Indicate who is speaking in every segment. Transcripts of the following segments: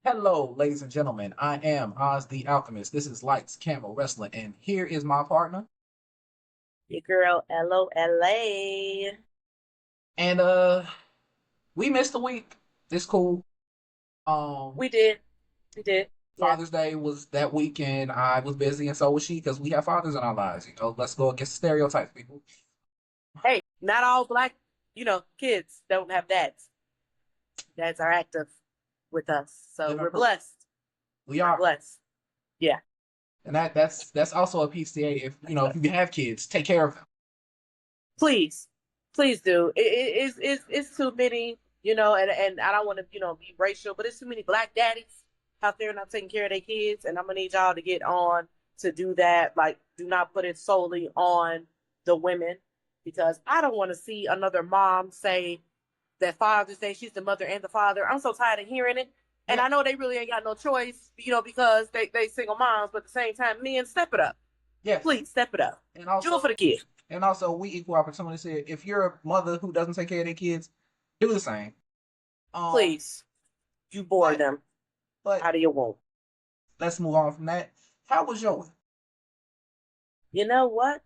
Speaker 1: Hello, ladies and gentlemen. I am Oz the Alchemist. This is Lights, Camera, Wrestling, and here is my partner.
Speaker 2: Your girl LOLA.
Speaker 1: And we missed a week. It's cool. Um,
Speaker 2: We did. We did. Yeah.
Speaker 1: Father's Day was that week, and I was busy, and so was she, because we have fathers in our lives. Let's go against stereotypes, people.
Speaker 2: Hey, not all black, kids don't have dads. Dads are active with us. So
Speaker 1: Living
Speaker 2: we're
Speaker 1: proof.
Speaker 2: blessed.
Speaker 1: We
Speaker 2: We're
Speaker 1: are,
Speaker 2: blessed. Yeah.
Speaker 1: and that's also a PCA. If you have kids, take care of them.
Speaker 2: Please. Please do. It's too many, and I don't want to, be racial, but it's too many black daddies out there not taking care of their kids. And I'm gonna need y'all to get on to do that. Like, do not put it solely on the women because I don't want to see another mom say that Father's Day, she's the mother and the father. I'm so tired of hearing it. And
Speaker 1: Yeah,
Speaker 2: I know they really ain't got no choice, because they single moms, but at the same time, men, step it up.
Speaker 1: yes,
Speaker 2: Please step it up.
Speaker 1: and
Speaker 2: Do it for
Speaker 1: also
Speaker 2: the kid.
Speaker 1: we equal opportunity. Say if you're a mother who doesn't take care of their kids, do the same. Um,
Speaker 2: Please. You bore
Speaker 1: but
Speaker 2: them
Speaker 1: but
Speaker 2: out of your womb.
Speaker 1: let's move on from that. How was your week?
Speaker 2: You know what?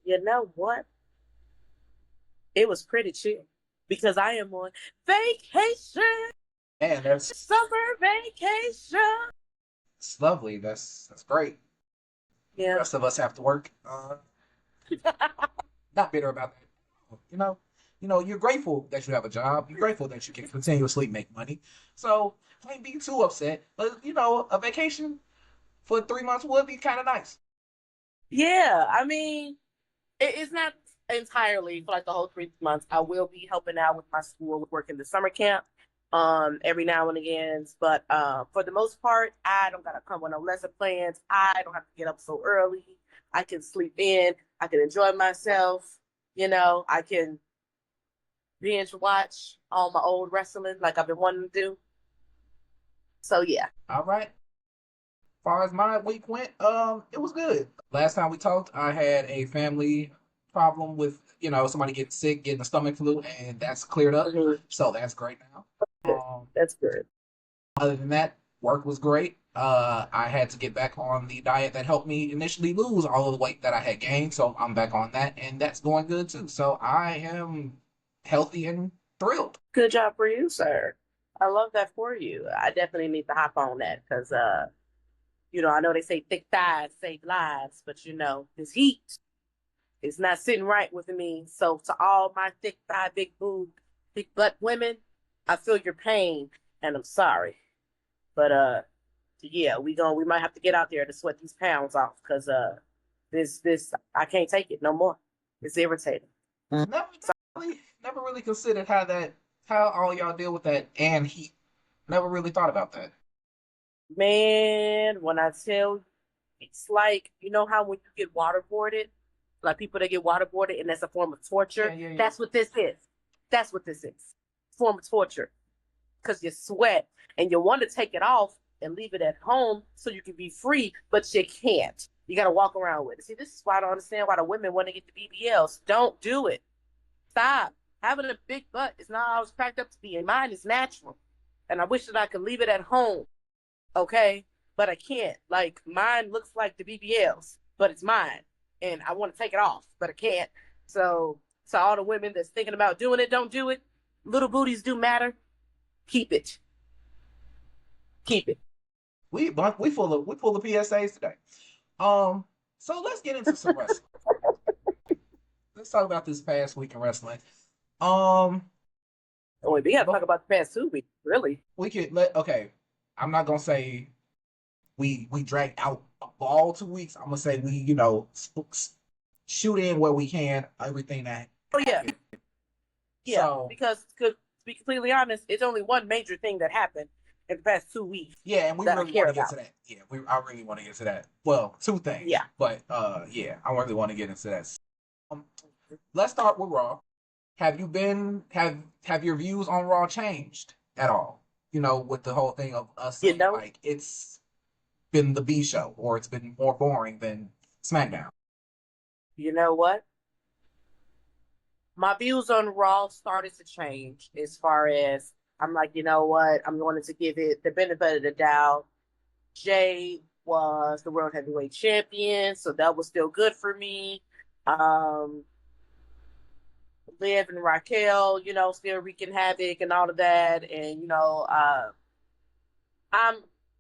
Speaker 2: You know what? It was pretty chill because I am on vacation,
Speaker 1: Man,
Speaker 2: summer vacation.
Speaker 1: that's lovely. That's great. The
Speaker 2: Yeah.
Speaker 1: rest of us have to work. Not bitter about that. You're grateful that you have a job. You're grateful that you can continuously make money. So don't be too upset. But a vacation for 3 months would be kind of nice.
Speaker 2: Yeah. I mean, it's not entirely for like the whole 3 months. I will be helping out with my school with working the summer camp every now and again. But for the most part, I don't gotta come with no lesson plans. I don't have to get up so early. I can sleep in. I can enjoy myself. I can binge watch all my old wrestling like I've been wanting to do. So yeah.
Speaker 1: All right. Far as my week went, it was good. Last time we talked, I had a family problem with, somebody getting sick, getting a stomach flu, and that's cleared up.
Speaker 2: Mhm.
Speaker 1: So that's great now.
Speaker 2: Good. That's good.
Speaker 1: Other than that, work was great. I had to get back on the diet that helped me initially lose all of the weight that I had gained, so I'm back on that, and that's going good too. So I am healthy and thrilled.
Speaker 2: Good job for you, sir. I love that for you. I definitely need to hop on that because I know they say thick thighs save lives, but this heat is not sitting right with me. So to all my thick thigh, big boob, big butt women, I feel your pain and I'm sorry. But yeah, we might have to get out there to sweat these pounds off because this I can't take it no more. It's irritating.
Speaker 1: Never, never really considered how all y'all deal with that and heat. Never really thought about that.
Speaker 2: Man, when I tell you, it's like, how when you get waterboarded, like people that get waterboarded and that's a form of
Speaker 1: Yeah,
Speaker 2: torture.
Speaker 1: yeah, yeah.
Speaker 2: That's what this is. That's what this is. Form of torture. Because you sweat and you want to take it off and leave it at home so you can be free, but you can't. You got to walk around with it. See, this is why I don't understand why the women want to get the BBLs. Don't do it. Stop. Having a big butt is not always cracked up to be, and mine is natural. And I wish that I could leave it at home, okay? But I can't. Like, mine looks like the BBLs, but it's mine. And I want to take it off, but I can't. So, to all the women that's thinking about doing it, don't do it. Little booties do matter. Keep it. Keep it.
Speaker 1: We full of PSAs today. Um, so let's get into some wrestling. Let's talk about this past week in wrestling. Um,
Speaker 2: Oh, wait, we got to
Speaker 1: but
Speaker 2: talk about the past 2 weeks, really.
Speaker 1: we could let okay. I'm not gonna say we dragged out all 2 weeks. I'm gonna say we shoot in where we can everything that
Speaker 2: Oh, yeah.
Speaker 1: happened.
Speaker 2: Yeah.
Speaker 1: So
Speaker 2: Because, to be completely honest, it's only one major thing that happened in the past 2 weeks
Speaker 1: yeah, and we
Speaker 2: that I
Speaker 1: really want
Speaker 2: care
Speaker 1: to get to
Speaker 2: about.
Speaker 1: that. Yeah, I really want to get to that. Well, two things,
Speaker 2: Yeah.
Speaker 1: but yeah, I really want to get into that. Um, let's start with Raw. Have your views on Raw changed at all? With the whole thing of us
Speaker 2: You
Speaker 1: saying
Speaker 2: know,
Speaker 1: like it's been the B show or it's been more boring than SmackDown.
Speaker 2: you know what? My views on Raw started to change as far as I'm like, you know what? I'm going to give it the benefit of the doubt. Jay was the world heavyweight champion, so that was still good for me. Um, Liv and Raquel, still wreaking havoc and all of that, and I'm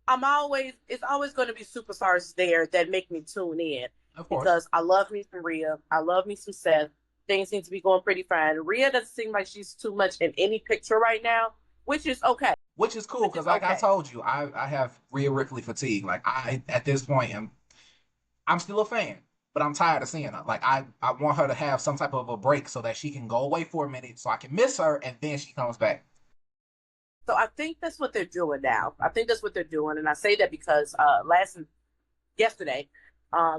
Speaker 2: I'm always it's always going to be superstars there that make me tune in
Speaker 1: Of course.
Speaker 2: because I love me some Rhea, I love me some Seth. Things seem to be going pretty fine. Rhea doesn't seem like she's too much in any picture right now, which is okay.
Speaker 1: Which is cool
Speaker 2: Which
Speaker 1: because,
Speaker 2: is
Speaker 1: like I
Speaker 2: okay.
Speaker 1: told you, I have Rhea Ripley fatigue. Like I at this point am I'm still a fan, but I'm tired of seeing her. Like I want her to have some type of a break so that she can go away for a minute, so I can miss her, and then she comes back.
Speaker 2: So I think that's what they're doing now. I think that's what they're doing, and I say that because yesterday,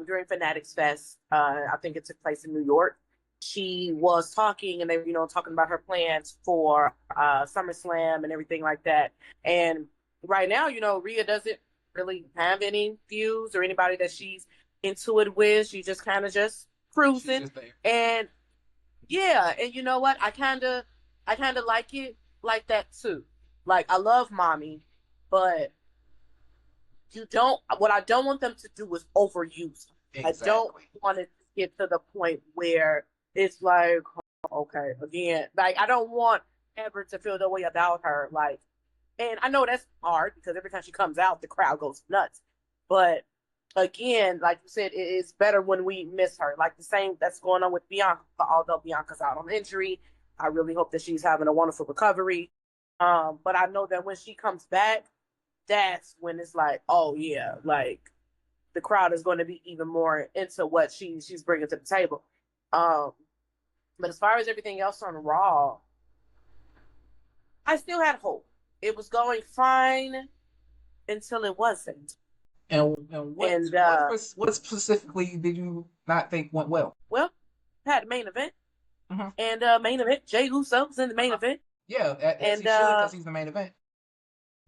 Speaker 2: during Fanatics Fest, I think it took place in New York. She was talking, and they were, talking about her plans for SummerSlam and everything like that. And right now, Rhea doesn't really have any feuds or anybody that she's into it with. She's just kind of just
Speaker 1: She's
Speaker 2: cruising,
Speaker 1: just there.
Speaker 2: and yeah, and you know what? I kind of like it like that too. Like I love mommy, but you don't what I don't want them to do is overuse them. I don't
Speaker 1: Exactly.
Speaker 2: want it to get to the point where it's like, okay, again, like I don't want ever to feel the way about her. Like, and I know that's hard because every time she comes out, the crowd goes nuts. But again, like you said, it's better when we miss her. Like the same that's going on with Bianca, although Bianca's out on injury. I really hope that she's having a wonderful recovery. But I know that when she comes back, that's when it's like, oh yeah, like the crowd is going to be even more into what she's bringing to the table. Um, but as far as everything else on Raw, I still had hope. It was going fine until it wasn't.
Speaker 1: And
Speaker 2: And
Speaker 1: what specifically did you not think went well?
Speaker 2: well, had a main event,
Speaker 1: Mm-hmm.
Speaker 2: and main event, Jay Uso was in the main
Speaker 1: Uh-huh.
Speaker 2: event,
Speaker 1: Yeah, as he
Speaker 2: and
Speaker 1: should, because he's the main event.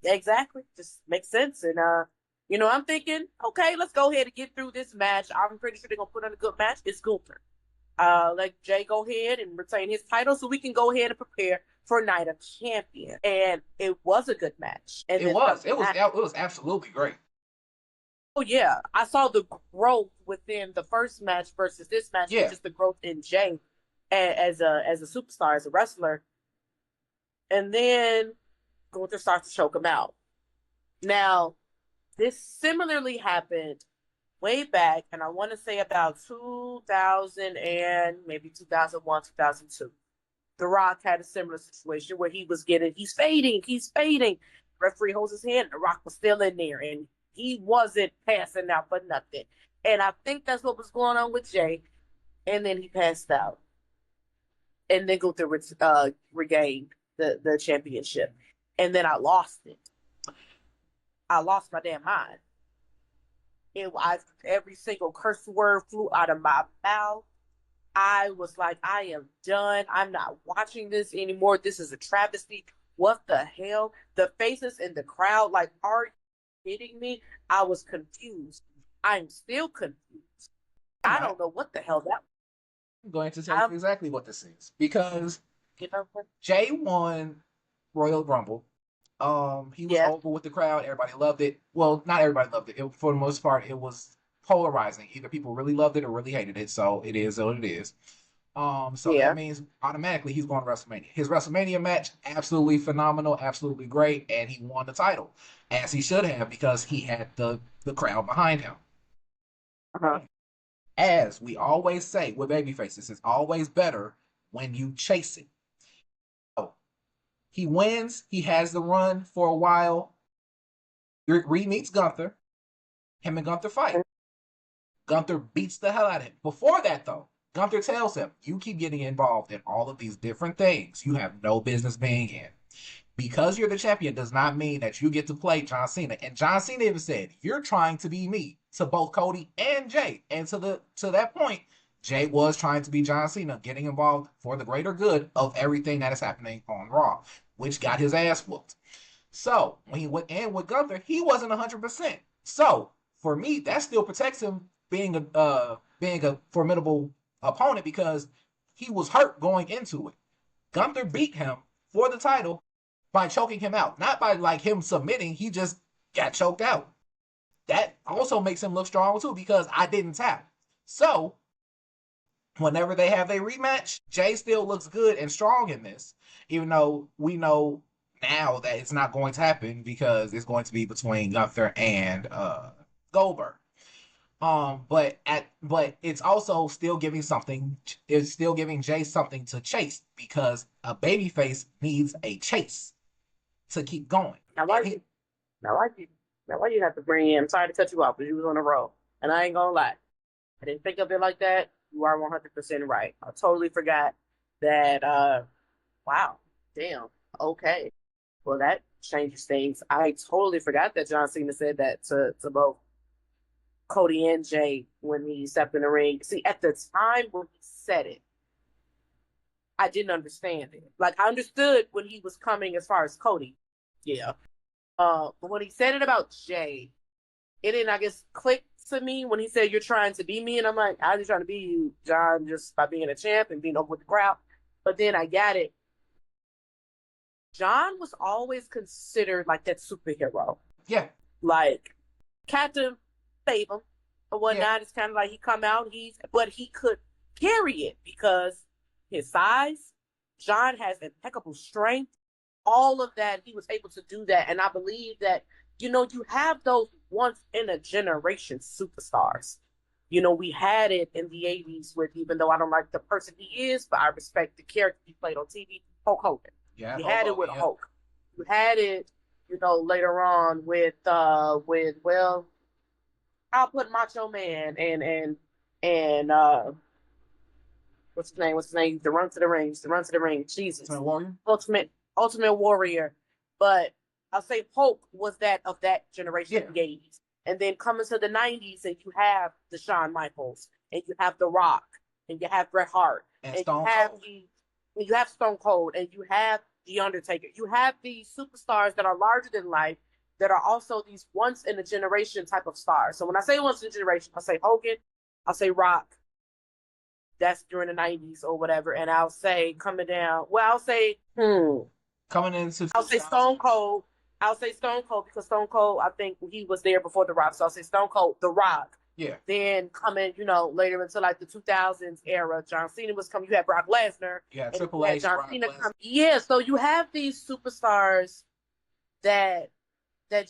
Speaker 2: exactly, just makes sense. And I'm thinking, okay, let's go ahead and get through this match. I'm pretty sure they're gonna put on a good match. It's Gunther. Let Jay go ahead and retain his title so we can go ahead and prepare for Night of Champion. And it was a good match. And
Speaker 1: It
Speaker 2: then from
Speaker 1: was.
Speaker 2: that,
Speaker 1: It was absolutely great.
Speaker 2: oh yeah, I saw the growth within the first match versus this match, and
Speaker 1: Yeah.
Speaker 2: just the growth in Jay as a superstar, as a wrestler. And then Gunther starts to choke him out. Now, this similarly happened way back, and I want to say about 2000 and maybe 2001, 2002. The Rock had a similar situation where he's fading. Referee holds his hand, The Rock was still in there, and he wasn't passing out for nothing. And I think that's what was going on with Jay. And then he passed out, and then Gunther regained the championship. And then I lost it. I lost my damn mind. Every single curse word flew out of my mouth. I was like, I am done. I'm not watching this anymore. This is a travesty. What the hell? The faces in the crowd, like, are you kidding me? I was confused. I'm still confused.
Speaker 1: I'm
Speaker 2: I
Speaker 1: not.
Speaker 2: don't know what the hell that
Speaker 1: I'm going to tell you
Speaker 2: I'm
Speaker 1: exactly what this is because
Speaker 2: you know
Speaker 1: Jay won Royal Rumble. He was
Speaker 2: yeah,
Speaker 1: over with the crowd. Everybody loved it. Well, not everybody loved it. For the most part, it was polarizing. Either people really loved it or really hated it. So it is what it is. So that
Speaker 2: yeah.
Speaker 1: means automatically he's going to WrestleMania. His WrestleMania match, absolutely phenomenal, absolutely great, and he won the title as he should have because he had the crowd behind him.
Speaker 2: Uh-huh.
Speaker 1: As we always say with baby faces, it's always better when you chase it. So he wins. He has the run for a while. Reed meets Gunther. Him and Gunther fight. Gunther beats the hell out of him. Before that, though, Gunther tells him, "You keep getting involved in all of these different things you have no business being in. Because you're the champion does not mean that you get to play John Cena." And John Cena even said, "You're trying to be me," to both Cody and Jay. And to that point, Jay was trying to be John Cena, getting involved for the greater good of everything that is happening on Raw, which got his ass whooped. So when he went in with Gunther, he wasn't 100%. So for me, that still protects him being a formidable opponent because he was hurt going into it. Gunther beat him for the title by choking him out, not by like him submitting. He just got choked out. That also makes him look strong too because I didn't tap. So whenever they have a rematch, Jay still looks good and strong in this, even though we know now that it's not going to happen because it's going to be between Gunther and Goldberg. But it's also still giving something. It's still giving Jay something to chase because a babyface needs a chase to keep going.
Speaker 2: I like you. I like you. Now why you have to bring in? I'm sorry to cut you off, but you was on a roll, and I ain't gonna lie. I didn't think of it like that. You are 100% right. I totally forgot that. Wow. Damn. Okay. Well, that changes things. I totally forgot that John Cena said that to both Cody and Jay when he stepped in the ring. See, at the time when he said it, I didn't understand it. Like, I understood when he was coming as far as Cody. Yeah. But when he said it about Jay, it didn't, I guess, click to me when he said, "You're trying to be me." And I'm like, "I was trying to be you, John, just by being a champ and being over with the crowd." But then I got it. John was always considered like that superhero.
Speaker 1: Yeah.
Speaker 2: Like, Captain Save him or whatnot.
Speaker 1: Yeah.
Speaker 2: It's kind of like he come out, but he could carry it because his size. John has impeccable strength. All of that, he was able to do that. And I believe that, you have those once in a generation superstars. We had it in the 80s with, even though I don't like the person he is, but I respect the character he played on TV, Hulk Hogan.
Speaker 1: Yeah.
Speaker 2: You had it with Hulk. You had it, later on with well, I'll put Macho Man and what's his name? What's his name? The Run to the Ring. Jesus.
Speaker 1: Ultimate Warrior.
Speaker 2: Ultimate Warrior. But I'll say Hulk was that of that generation in the 80s. And then coming to the 90s, and you have the Shawn Michaels, and you have The Rock, and you have Bret Hart,
Speaker 1: and
Speaker 2: you have Stone Cold, and you have The Undertaker. You have these superstars that are larger than life, that are also these once in a generation type of stars. So when I say once in a generation, I'll say Hogan, I'll say Rock. That's during the 90s or whatever. And I'll say coming down, I'll say,
Speaker 1: coming into,
Speaker 2: I'll say Stone Cold. I'll say Stone Cold because Stone Cold, I think he was there before The Rock. So I'll say Stone Cold, The Rock.
Speaker 1: Yeah.
Speaker 2: Then coming, later into like the 2000s era, John Cena was coming. You had Brock Lesnar.
Speaker 1: Yeah, Triple H.
Speaker 2: John Cena come. Yeah, so you have these superstars that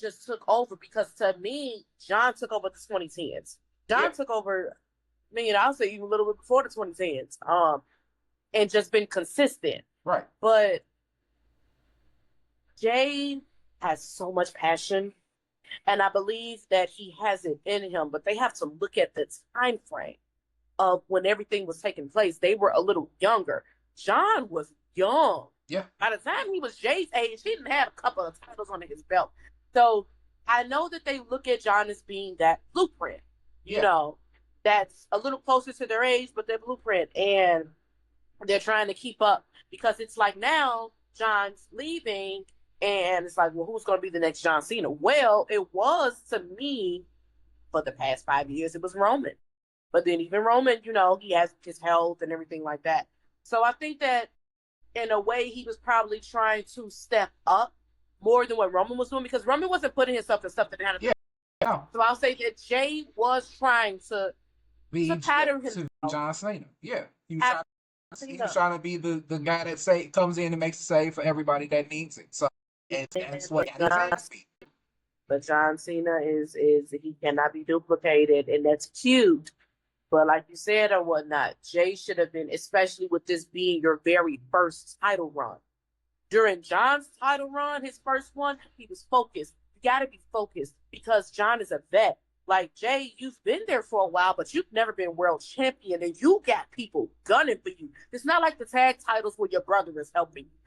Speaker 2: just took over, because to me, John took over the 2010s. John took over, I'll say even a little bit before the 2010s. And just been consistent.
Speaker 1: Right.
Speaker 2: But Jay has so much passion, and I believe that he has it in him, but they have to look at the time frame of when everything was taking place. They were a little younger. John was young.
Speaker 1: Yeah.
Speaker 2: By the time he was Jay's age, he didn't have a couple of titles under his belt. So I know that they look at John as being that blueprint, that's a little closer to their age, but their blueprint, and they're trying to keep up, because it's like now John's leaving, and it's like, well, who's going to be the next John Cena? Well, it was, to me, for the past 5 years, it was Roman. But then even Roman, he has his health and everything like that. So I think that in a way he was probably trying to step up more than what Roman was doing, because Roman wasn't putting himself in stuff that had to.
Speaker 1: Yeah.
Speaker 2: So I'll say that Jay was trying to pattern himself.
Speaker 1: John Cena. Yeah. He was trying to be the guy that comes in and makes a save for everybody that needs it. So that's what
Speaker 2: But John Cena is he cannot be duplicated, and that's cute. But like you said or whatnot, Jay should have been, especially with this being your very first title run. During John's title run, his first one, he was focused. You got to be focused, because John is a vet. Like, Jay, you've been there for a while, but you've never been world champion, and you got people gunning for you. It's not like the tag titles where your brother is helping you.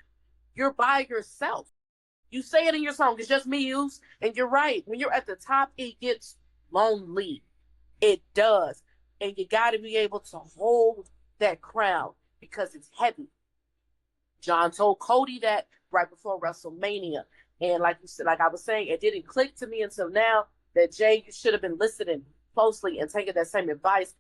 Speaker 2: You're by yourself. You say it in your song, it's just me, Use. And you're right. When you're at the top, it gets lonely. It does. And you got to be able to hold that crown, because it's heavy. John told Cody that right before WrestleMania. And like you said, like I was saying, it didn't click to me until now that, Jay, you should have been listening closely and taking that same advice,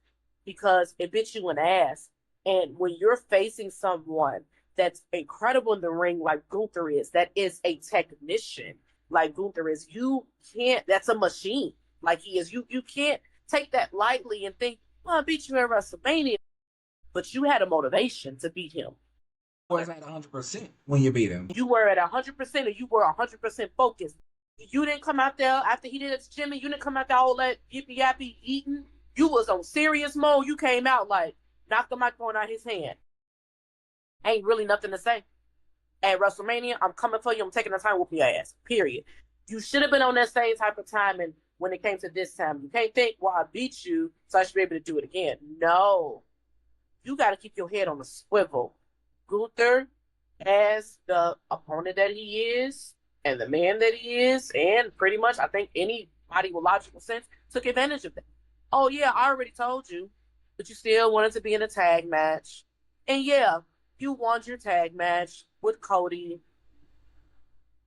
Speaker 2: because it bit you in the ass. And when you're facing someone that's incredible in the ring like Gunther is, that is a technician like Gunther is, you can't, that's a machine like he is. You can't take that lightly and think, well, I beat you at WrestleMania, but you had a motivation to beat him.
Speaker 1: Was at 100% when you beat him.
Speaker 2: You were at 100% or you were 100% focused. You didn't come out there after he did it to Jimmy. You didn't come out there all that yippy yappy eating. You was on serious mode. You came out like, knocked the microphone out his hand. Ain't really nothing to say. At WrestleMania, I'm coming for you. I'm taking the time with your ass. Period. You should have been on that same type of timing when it came to this time. You can't think, well, I beat you, so I should be able to do it again. No. You got to keep your head on the swivel. Gunther, as the opponent that he is, and the man that he is, and pretty much I think anybody with logical sense took advantage of that. Oh yeah, I already told you, but you still wanted to be in a tag match. And yeah, you won your tag match with Cody.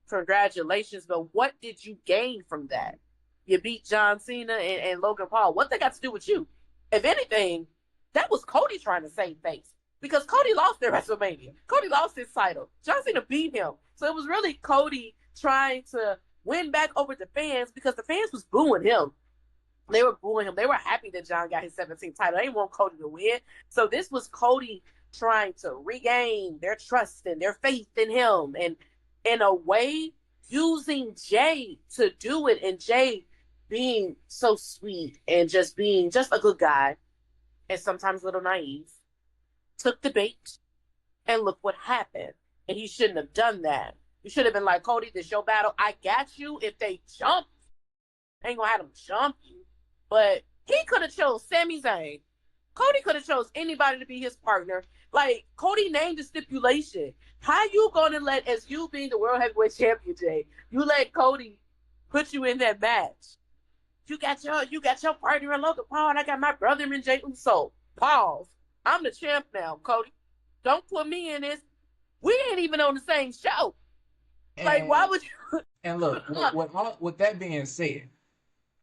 Speaker 2: Congratulations, but what did you gain from that? You beat John Cena and Logan Paul. What they got to do with you? If anything, that was Cody trying to save face. Because Cody lost at WrestleMania. Cody lost his title. John Cena beat him. So it was really Cody trying to win back over the fans because the fans was booing him. They were booing him. They were happy that John got his 17th title. They didn't want Cody to win. So this was Cody trying to regain their trust and their faith in him. And in a way, using Jay to do it. And Jay being so sweet and just being just a good guy and sometimes a little naive, took the bait, and look what happened. And he shouldn't have done that. You should have been like, Cody, this your battle. I got you. If they jump, I ain't gonna have them jump you. But he could have chose Sami Zayn. Cody could have chose anybody to be his partner. Like, Cody named the stipulation. How you gonna let, as you being the World Heavyweight Champion, Jay, you let Cody put you in that match? You got your partner in Logan Paul, and I got my brother in Jey Uso. Pause. I'm the champ now, Cody. Don't put me in this. We ain't even on the same show.
Speaker 1: And,
Speaker 2: like, why would you?
Speaker 1: And look, with that being said,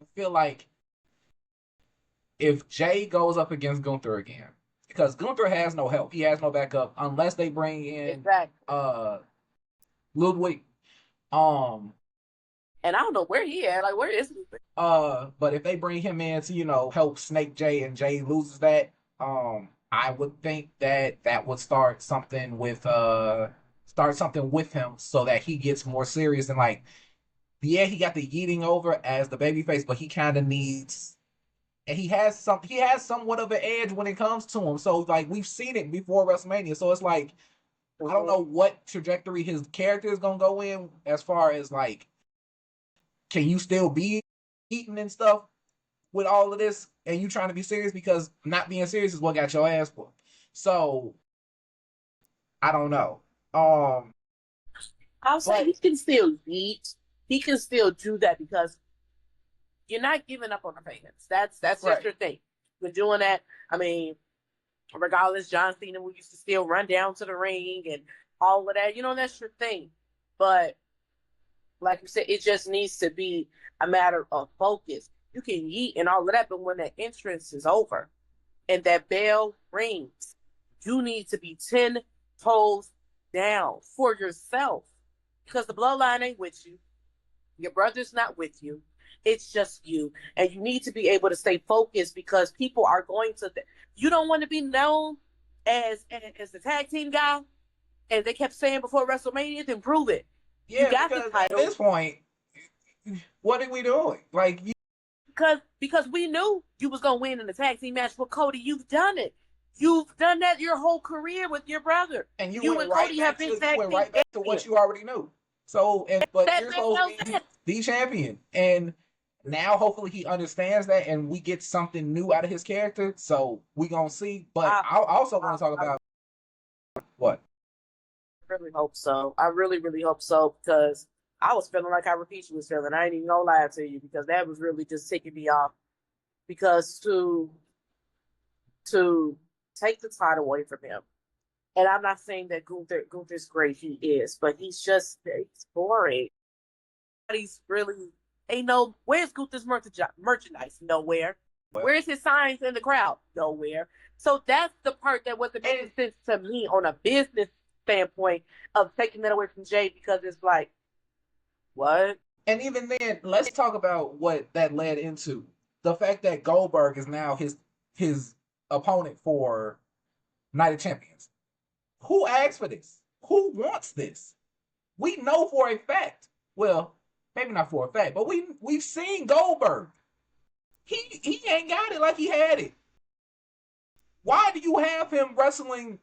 Speaker 1: I feel like if Jay goes up against Gunther again, because Gunther has no help, he has no backup unless they bring in Ludwig.
Speaker 2: And I don't know where he at. Like, where is he?
Speaker 1: But if they bring him in to help snake Jay and Jay loses that, I would think that would start something with him so that he gets more serious and like, yeah, he got the yeeting over as the babyface, but he kind of needs, and he has somewhat of an edge when it comes to him. So like we've seen it before WrestleMania, so it's like I don't know what trajectory his character is gonna go in as far as like, can you still be eating and stuff with all of this and you trying to be serious, because not being serious is what got your ass whooped. So I don't know.
Speaker 2: I'll say he can still eat. He can still do that because you're not giving up on the fans. That's just
Speaker 1: right.
Speaker 2: Your thing. You're doing that. I mean, regardless, John Cena, we used to still run down to the ring and all of that. That's your thing. But like you said, it just needs to be a matter of focus. You can eat and all of that, but when that entrance is over and that bell rings, you need to be 10 toes down for yourself, because the bloodline ain't with you. Your brother's not with you. It's just you. And you need to be able to stay focused, because people are going to, you don't want to be known as the tag team guy. And they kept saying before WrestleMania, then prove it.
Speaker 1: Yeah, you got the title. At this point, what are we doing? Like,
Speaker 2: because we knew you was gonna win in the tag team match with Cody. You've done it. You've done that your whole career with your brother.
Speaker 1: And you went right back to what you already knew. So, but you're supposed to be the champion, and now hopefully he understands that, and we get something new out of his character. So we gonna see. But I also want to talk about what.
Speaker 2: I really hope so. I really, really hope so, because I was feeling like how Rikishi was feeling. I ain't even gonna lie to you, because that was really just ticking me off. Because to take the title away from him, and I'm not saying that Gunther's great, he is, but he's boring. He's really where's Gunther's merchandise? Nowhere. Where's his signs in the crowd? Nowhere. So that's the part that wasn't making sense to me on a business standpoint of taking that away from Jay because it's like, what?
Speaker 1: And even then, let's talk about what that led into. The fact that Goldberg is now his opponent for Night of Champions. Who asked for this? Who wants this? We know for a fact. Well, maybe not for a fact, but we've seen Goldberg. He ain't got it like he had it. Why do you have him wrestling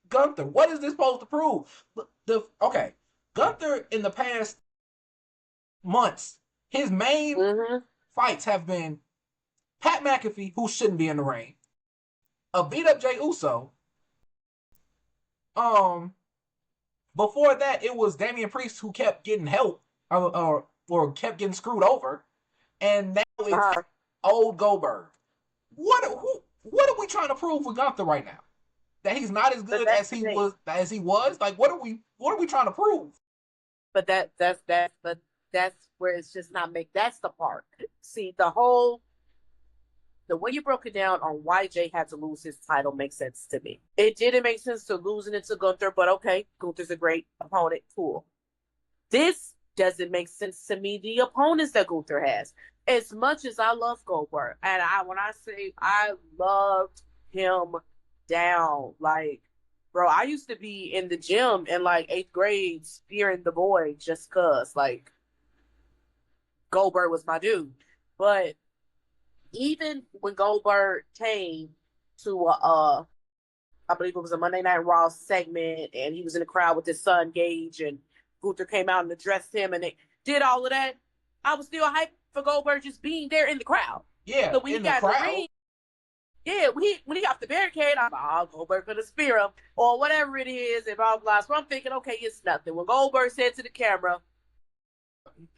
Speaker 1: Gunther? What is this supposed to prove? Okay, Gunther in the past months, his main fights have been Pat McAfee, who shouldn't be in the ring, a beat up Jey Uso. Before that, it was Damian Priest who kept getting help or kept getting screwed over, and now it's old Goldberg. What are we trying to prove with Gunther right now? That he's not as good as he was. Like, what are we trying to prove?
Speaker 2: But that's where it's just not make. That's the part. See, the way you broke it down on why Jay had to lose his title makes sense to me. It didn't make sense to losing it to Gunther, but okay, Gunther's a great opponent. Cool. This doesn't make sense to me. The opponents that Gunther has, as much as I love Goldberg, and when I say I loved him down, like, bro, I used to be in the gym in like 8th grade spearing the boy just cause like Goldberg was my dude. But even when Goldberg came to I believe it was a Monday Night Raw segment, and he was in the crowd with his son Gage, and Gunther came out and addressed him, and they did all of that. I was still hyped for Goldberg just being there in the crowd.
Speaker 1: Yeah,
Speaker 2: so when he got the ring, yeah, when he got the barricade, I'm like, oh, Goldberg gonna spear him or whatever it is, and blah blah. So I'm thinking, okay, it's nothing. When Goldberg said to the camera,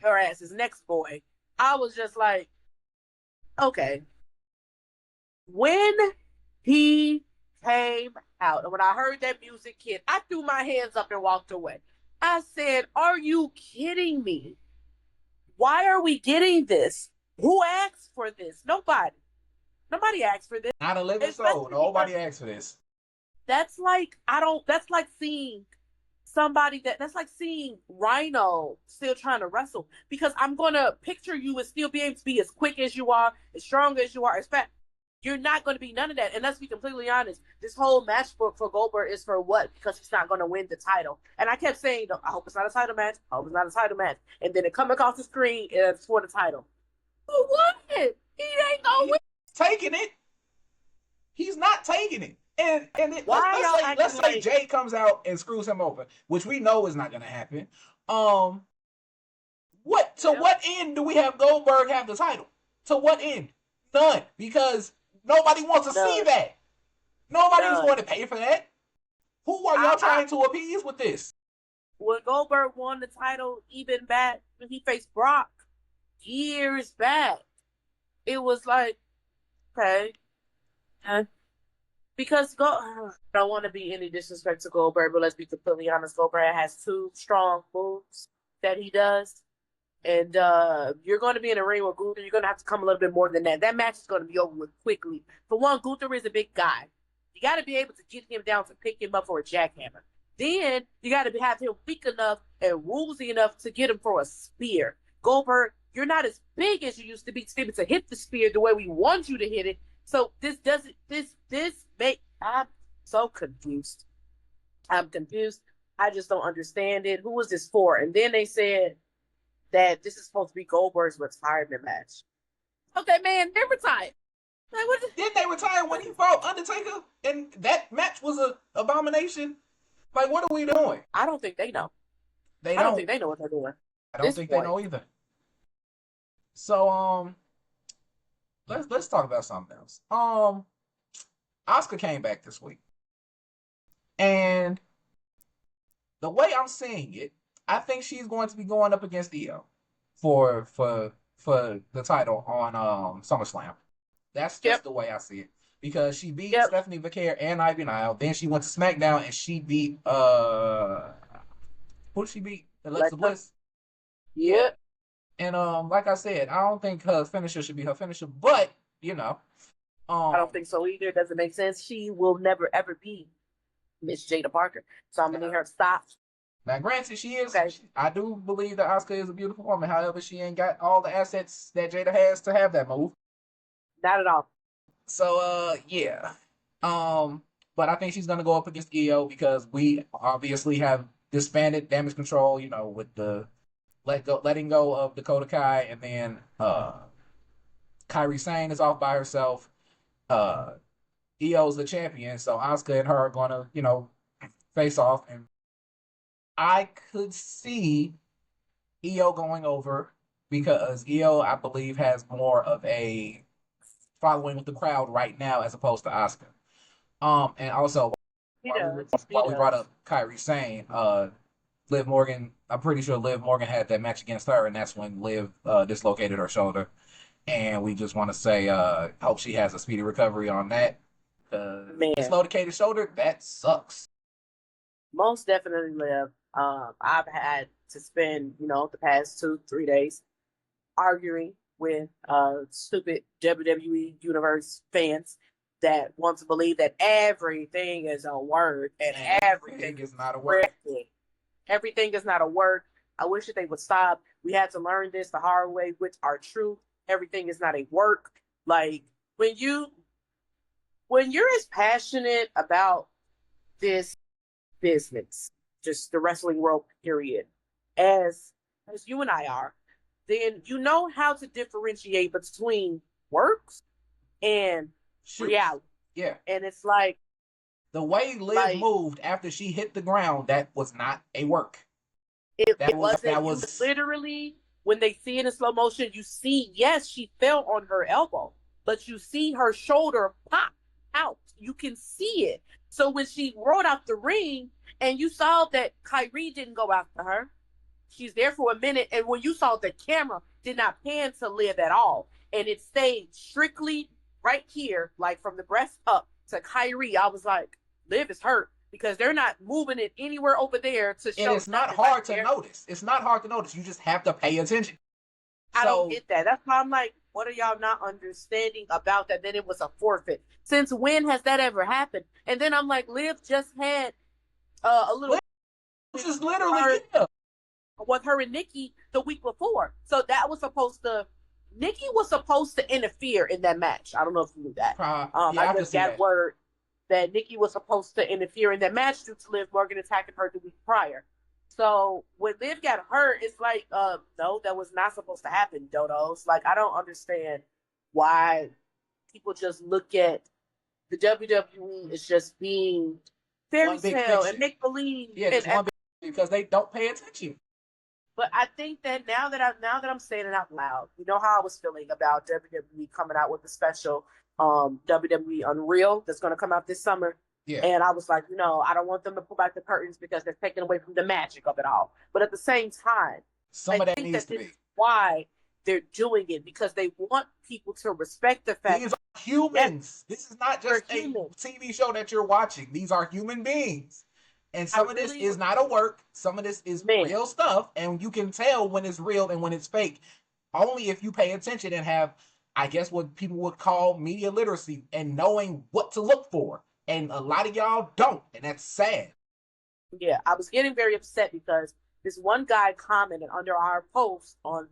Speaker 2: "Her ass is next, boy," I was just like, okay. When he came out, and when I heard that music hit, I threw my hands up and walked away. I said, are you kidding me? Why are we getting this? Who asked for this? Nobody. Nobody asked for this.
Speaker 1: Not a living soul. Nobody asked for this.
Speaker 2: That's like seeing somebody that's like seeing Rhino still trying to wrestle, because I'm gonna picture you and still be able to be as quick as you are, as strong as you are, as fast. You're not going to be none of that. And let's be completely honest, this whole match for Goldberg is for what? Because he's not going to win the title. And I kept saying, I hope it's not a title match. I hope it's not a title match. And then it come across the screen and it's for the title. For what? He ain't going to win.
Speaker 1: Taking it. He's not taking it. And let's say Jay comes out and screws him over, which we know is not going to happen. What end do we have Goldberg have the title? To what end? None. Because nobody wants to see that. Nobody's going to pay for that. Who are y'all trying to appease with this?
Speaker 2: When Goldberg won the title, even back when he faced Brock years back, it was like, okay. Because I don't want to be any disrespect to Goldberg, but let's be completely honest, Goldberg has 2 strong moves that he does. And you're going to be in a ring with Gunther. You're going to have to come a little bit more than that. That match is going to be over with quickly. For one, Gunther is a big guy. You got to be able to get him down to pick him up for a jackhammer. Then you got to have him weak enough and woozy enough to get him for a spear. Goldberg, you're not as big as you used to be able to hit the spear the way we want you to hit it. So this make. I'm so confused. I'm confused. I just don't understand it. Who was this for? And then they said that this is supposed to be Goldberg's retirement match. Okay, man, they're retired. Like,
Speaker 1: didn't they retire when he fought Undertaker? And that match was an abomination? Like, what are we doing?
Speaker 2: I don't think they know. I don't think they know what they're doing.
Speaker 1: I don't think they know either. So, let's talk about something else. Asuka came back this week. And the way I'm seeing it, I think she's going to be going up against Io for the title on SummerSlam. That's just the way I see it. Because she beat Stephanie Vaquer and Ivy Nile. Then she went to SmackDown and she beat who did she beat? Alexa Bliss.
Speaker 2: Yep.
Speaker 1: And like I said, I don't think her finisher should be her finisher, but I
Speaker 2: don't think so either. It doesn't make sense. She will never ever be Miss Jada Parker. So I'm gonna need her to stop.
Speaker 1: Now, granted, she is.
Speaker 2: Okay.
Speaker 1: I do believe that Asuka is a beautiful woman. However, she ain't got all the assets that Jada has to have that move.
Speaker 2: Not at all.
Speaker 1: So, yeah. But I think she's gonna go up against Io because we obviously have disbanded Damage Control. You know, with the letting go of Dakota Kai, and then Kairi Sane is off by herself. Uh, Io's the champion, so Asuka and her are gonna, face off, and I could see Io going over because Io, I believe, has more of a following with the crowd right now as opposed to Asuka. And also
Speaker 2: He does. He
Speaker 1: while we brought
Speaker 2: does.
Speaker 1: up Kairi Sane, Liv Morgan, I'm pretty sure Liv Morgan had that match against her, and that's when Liv dislocated her shoulder. And we just want to say, hope she has a speedy recovery on that.
Speaker 2: Man,
Speaker 1: Dislocated shoulder, that sucks.
Speaker 2: most definitely Liv. I've had to spend, the past 2, 3 days arguing with stupid WWE Universe fans that want to believe that everything is a word and everything
Speaker 1: is not a word.
Speaker 2: Everything is not a word. I wish that they would stop. We had to learn this the hard way, which are true. Everything is not a work. Like when you're as passionate about this business, just the wrestling world period, as you and I are, then you know how to differentiate between works and reality.
Speaker 1: Yeah.
Speaker 2: And it's like
Speaker 1: the way Liv moved after she hit the ground, that was not a work.
Speaker 2: It was literally, when they see it in slow motion, you see, yes, she fell on her elbow, but you see her shoulder pop out. You can see it. So when she rolled out the ring and you saw that Kairi didn't go after her, she's there for a minute. And when you saw the camera did not pan to Liv at all, and it stayed strictly right here, like from the breast up to Kairi, I was like, Liv is hurt because they're not moving it anywhere over there to show.
Speaker 1: And it's not hard to notice. It's not hard to notice. You just have to pay attention.
Speaker 2: I don't get that. That's why I'm like, what are y'all not understanding about that? Then it was a forfeit. Since when has that ever happened? And then I'm like, Liv just had a little.
Speaker 1: This is literally
Speaker 2: with her and Nikki the week before. So that was supposed to. Nikki was supposed to interfere in that match. I don't know if you knew that. I just got word that Nikki was supposed to interfere in that match due to Liv Morgan attacking her the week prior. So when Liv got hurt, it's like, no, that was not supposed to happen, dodos. Like, I don't understand why people just look at the WWE as just being fairy tale and make believe.
Speaker 1: Yeah, just one big because they don't pay attention.
Speaker 2: But I think that now that I'm saying it out loud, you know how I was feeling about WWE coming out with a special WWE Unreal that's going to come out this summer.
Speaker 1: Yeah.
Speaker 2: And I was like, I don't want them to pull back the curtains because they're taking away from the magic of it all. But at the same time,
Speaker 1: I think needs to be
Speaker 2: why they're doing it, because they want people to respect the fact
Speaker 1: these are humans. This is not just a TV show that you're watching. These are human beings. And some of this is not a work. Some of this is real stuff. And you can tell when it's real and when it's fake only if you pay attention and have, I guess, what people would call media literacy and knowing what to look for. And a lot of y'all don't. And that's sad.
Speaker 2: Yeah, I was getting very upset because this one guy commented under our post on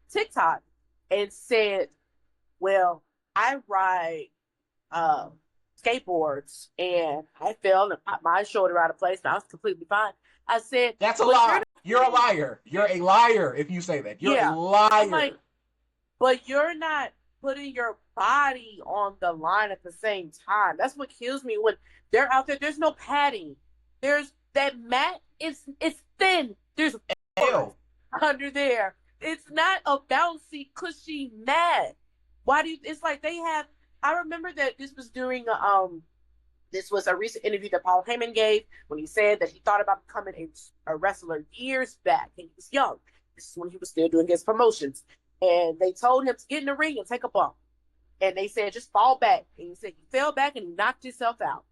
Speaker 2: TikTok and said, well, I ride skateboards and I fell and popped my shoulder out of place and I was completely fine. I said,
Speaker 1: that's a lie. You're a liar. You're a liar if you say that. You're a liar. I'm like,
Speaker 2: but you're not putting your body on the line at the same time. That's what kills me when they're out there. There's no padding. There's that mat. It's thin. There's under there. It's not a bouncy, cushy mat. Why do you? It's like they have. I remember that this was during this was a recent interview that Paul Heyman gave when he said that he thought about becoming a wrestler years back and he was young. This is when he was still doing his promotions. And they told him to get in the ring and take a bump. And they said, just fall back. And he said he fell back and he knocked himself out.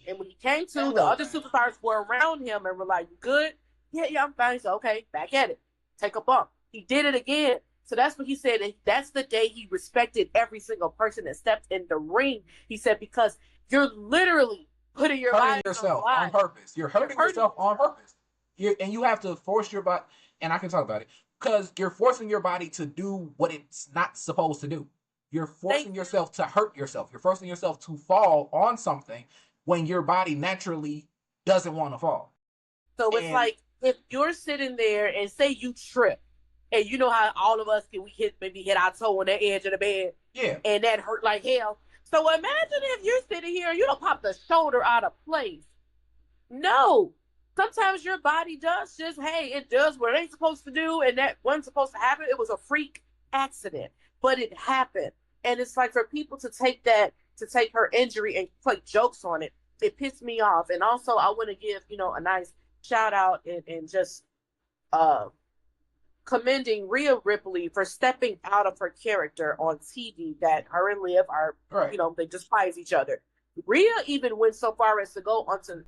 Speaker 2: And when he came to, the other superstars were around him and were like, you good? Yeah, I'm fine. He said, okay, back at it. Take a bump. He did it again. So that's what he said. And that's the day he respected every single person that stepped in the ring. He said, because you're literally putting your
Speaker 1: hurting
Speaker 2: body on the
Speaker 1: yourself on
Speaker 2: line.
Speaker 1: purpose. You're
Speaker 2: You're
Speaker 1: hurting
Speaker 2: hurting
Speaker 1: yourself on
Speaker 2: yourself.
Speaker 1: purpose. And you have to force your body. And I can talk about it because you're forcing your body to do what it's not supposed to do. You're
Speaker 2: Thank
Speaker 1: forcing
Speaker 2: you.
Speaker 1: yourself to hurt yourself. You're forcing yourself to fall on something when your body naturally doesn't want to fall.
Speaker 2: So it's
Speaker 1: And
Speaker 2: like if you're sitting there and say you trip, and you know how all of us can we hit our toe on the edge of the bed,
Speaker 1: yeah,
Speaker 2: and that hurt like hell. So imagine if you're sitting here, you don't pop the shoulder out of place. No. Sometimes your body does just, hey, it does what it ain't supposed to do, and that wasn't supposed to happen. It was a freak accident, but it happened. And it's like for people to take that, to take her injury and play jokes on it, it pissed me off. And also, I want to give, a nice shout out and just uh, commending Rhea Ripley for stepping out of her character on TV that her and Liv are,
Speaker 1: right.
Speaker 2: they despise each other. Rhea even went so far as to go onto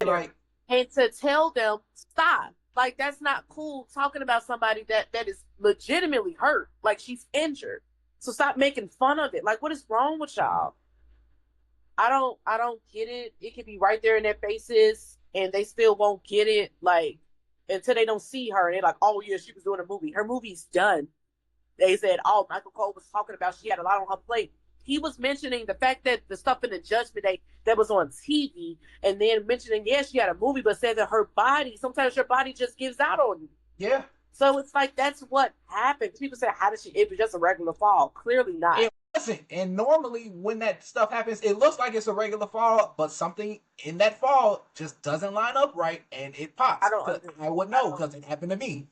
Speaker 1: Like,
Speaker 2: and to tell them stop. Like that's not cool talking about somebody that is legitimately hurt. Like she's injured. So stop making fun of it. Like what is wrong with y'all? I don't get it. It could be right there in their faces and they still won't get it. Like until they don't see her and they're like, oh yeah, she was doing a movie. Her movie's done. They said, oh, Michael Cole was talking about she had a lot on her plate. He was mentioning the fact that the stuff in the Judgment Day that was on TV, and then mentioning, yeah, she had a movie, but said that her body, sometimes your body just gives out on you.
Speaker 1: yeah.
Speaker 2: So it's like that's what happened. People say, how did she? It was just a regular fall. Clearly not.
Speaker 1: It wasn't. And normally, when that stuff happens, it looks like it's a regular fall, but something in that fall just doesn't line up right, and it pops.
Speaker 2: I don't.
Speaker 1: I would
Speaker 2: I
Speaker 1: know
Speaker 2: don't.
Speaker 1: because it happened to me.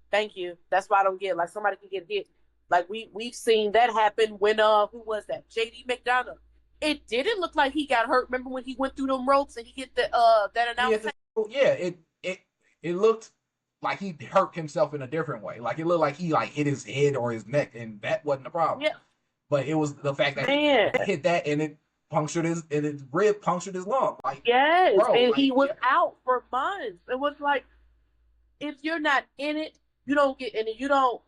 Speaker 2: Thank you. That's why I don't get like somebody can get hit. Like we've seen that happen when who was that? JD McDonough. It didn't look like he got hurt. Remember when he went through them ropes and he hit the that
Speaker 1: Yeah,
Speaker 2: announcer?
Speaker 1: yeah. It looked like he hurt himself in a different way. Like it looked like he like hit his head or his neck, and that wasn't the problem.
Speaker 2: Yeah,
Speaker 1: But it was the fact that he
Speaker 2: man.
Speaker 1: hit that and it punctured his rib, punctured his lung. Like,
Speaker 2: Yes,
Speaker 1: bro,
Speaker 2: and
Speaker 1: like
Speaker 2: he was
Speaker 1: yeah.
Speaker 2: out for months. It was like if you're not in it, you don't get in it. You don't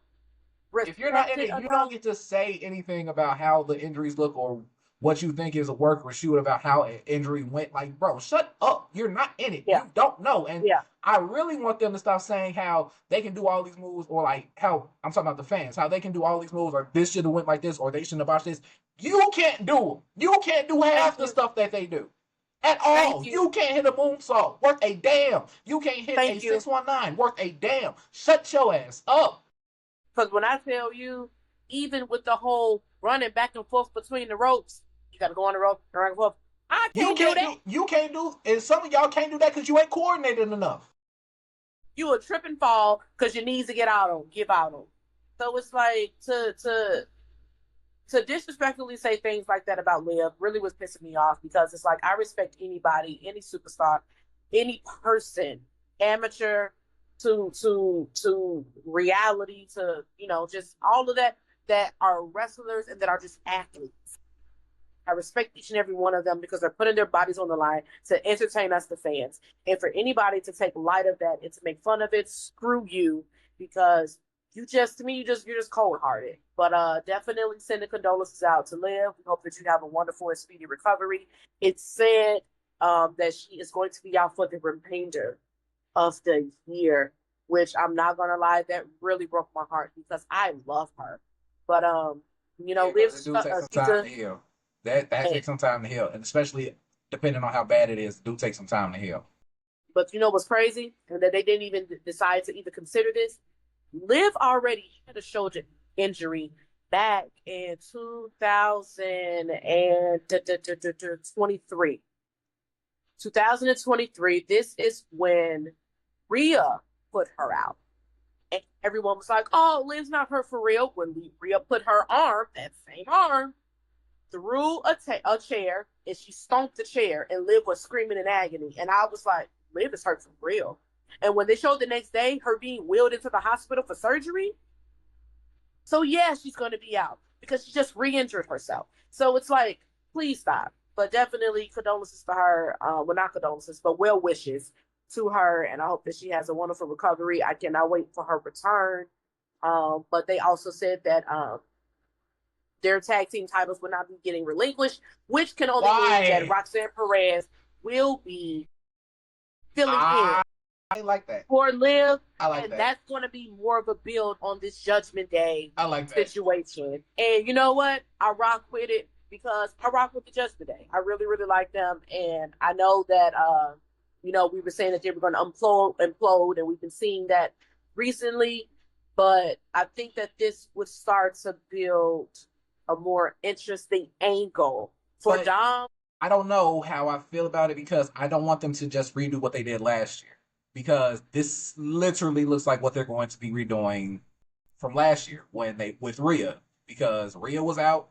Speaker 1: If you're not
Speaker 2: respect
Speaker 1: in
Speaker 2: it
Speaker 1: it, you don't
Speaker 2: enough.
Speaker 1: get to say anything about how the injuries look or what you think is a work or shoot about how an injury went. Like, bro, shut up. You're not in it.
Speaker 2: Yeah,
Speaker 1: You don't know. And
Speaker 2: yeah.
Speaker 1: I really want them to stop saying how they can do all these moves or like how I'm talking about the fans, how they can do all these moves or this should have went like this or they shouldn't have watched this. You can't do them. You can't do
Speaker 2: Thank
Speaker 1: half the
Speaker 2: you,
Speaker 1: stuff that they do. At
Speaker 2: thank
Speaker 1: all.
Speaker 2: you,
Speaker 1: You can't hit a moonsault. Worth a damn. You can't hit a
Speaker 2: thank you.
Speaker 1: 619. Worth a damn. Shut your ass up.
Speaker 2: Because when I tell you, even with the whole running back and forth between the ropes, you got to go on the rope, run and forth. I can't do that.
Speaker 1: And some of y'all can't do that because you ain't coordinated enough.
Speaker 2: You a trip and fall because your knees to give out on. So it's like to disrespectfully say things like that about Liv really was pissing me off because it's like I respect anybody, any superstar, any person, amateur to reality to just all of that are wrestlers and that are just athletes. I respect each and every one of them because they're putting their bodies on the line to entertain us, the fans. And for anybody to take light of that and to make fun of it, screw you because to me, you're just cold hearted. But definitely sending condolences out to Liv. We hope that you have a wonderful and speedy recovery. It's said that she is going to be out for the remainder of the year, which I'm not gonna lie, that really broke my heart because I love her. But
Speaker 1: Yeah, because it
Speaker 2: Liv's
Speaker 1: do take some
Speaker 2: she's
Speaker 1: time
Speaker 2: a
Speaker 1: to heal. That takes some time to heal, and especially depending on how bad it is, it do take some time to heal.
Speaker 2: but you know what's crazy? And that they didn't even decide to even consider this. Liv already had a shoulder injury back in 2023. 2023. This is when Rhea put her out. And everyone was like, oh, Liv's not hurt for real. When Rhea put her arm, that same arm, through a chair, and she stomped the chair, and Liv was screaming in agony. And I was like, Liv is hurt for real. And when they showed the next day her being wheeled into the hospital for surgery, so yeah, she's going to be out because she just re-injured herself. So it's like, please stop. But definitely condolences to her. Well, not condolences, but well wishes to her, and I hope that she has a wonderful recovery. I cannot wait for her return. But they also said that their tag team titles will not be getting relinquished, which can only mean that
Speaker 1: Why?
Speaker 2: Roxanne Perez will be filling in
Speaker 1: I, I like that.
Speaker 2: for Liv,
Speaker 1: I like
Speaker 2: and
Speaker 1: that.
Speaker 2: that's going to be more of a build on this Judgment Day
Speaker 1: I like that.
Speaker 2: situation. And you know what? I rock with it because I rock with the Judgment Day. I really, really like them, and I know that we were saying that they were going to implode, and we've been seeing that recently. But I think that this would start to build a more interesting angle for
Speaker 1: But
Speaker 2: Dom.
Speaker 1: I don't know how I feel about it because I don't want them to just redo what they did last year. Because this literally looks like what they're going to be redoing from last year when they with Rhea. Because Rhea was out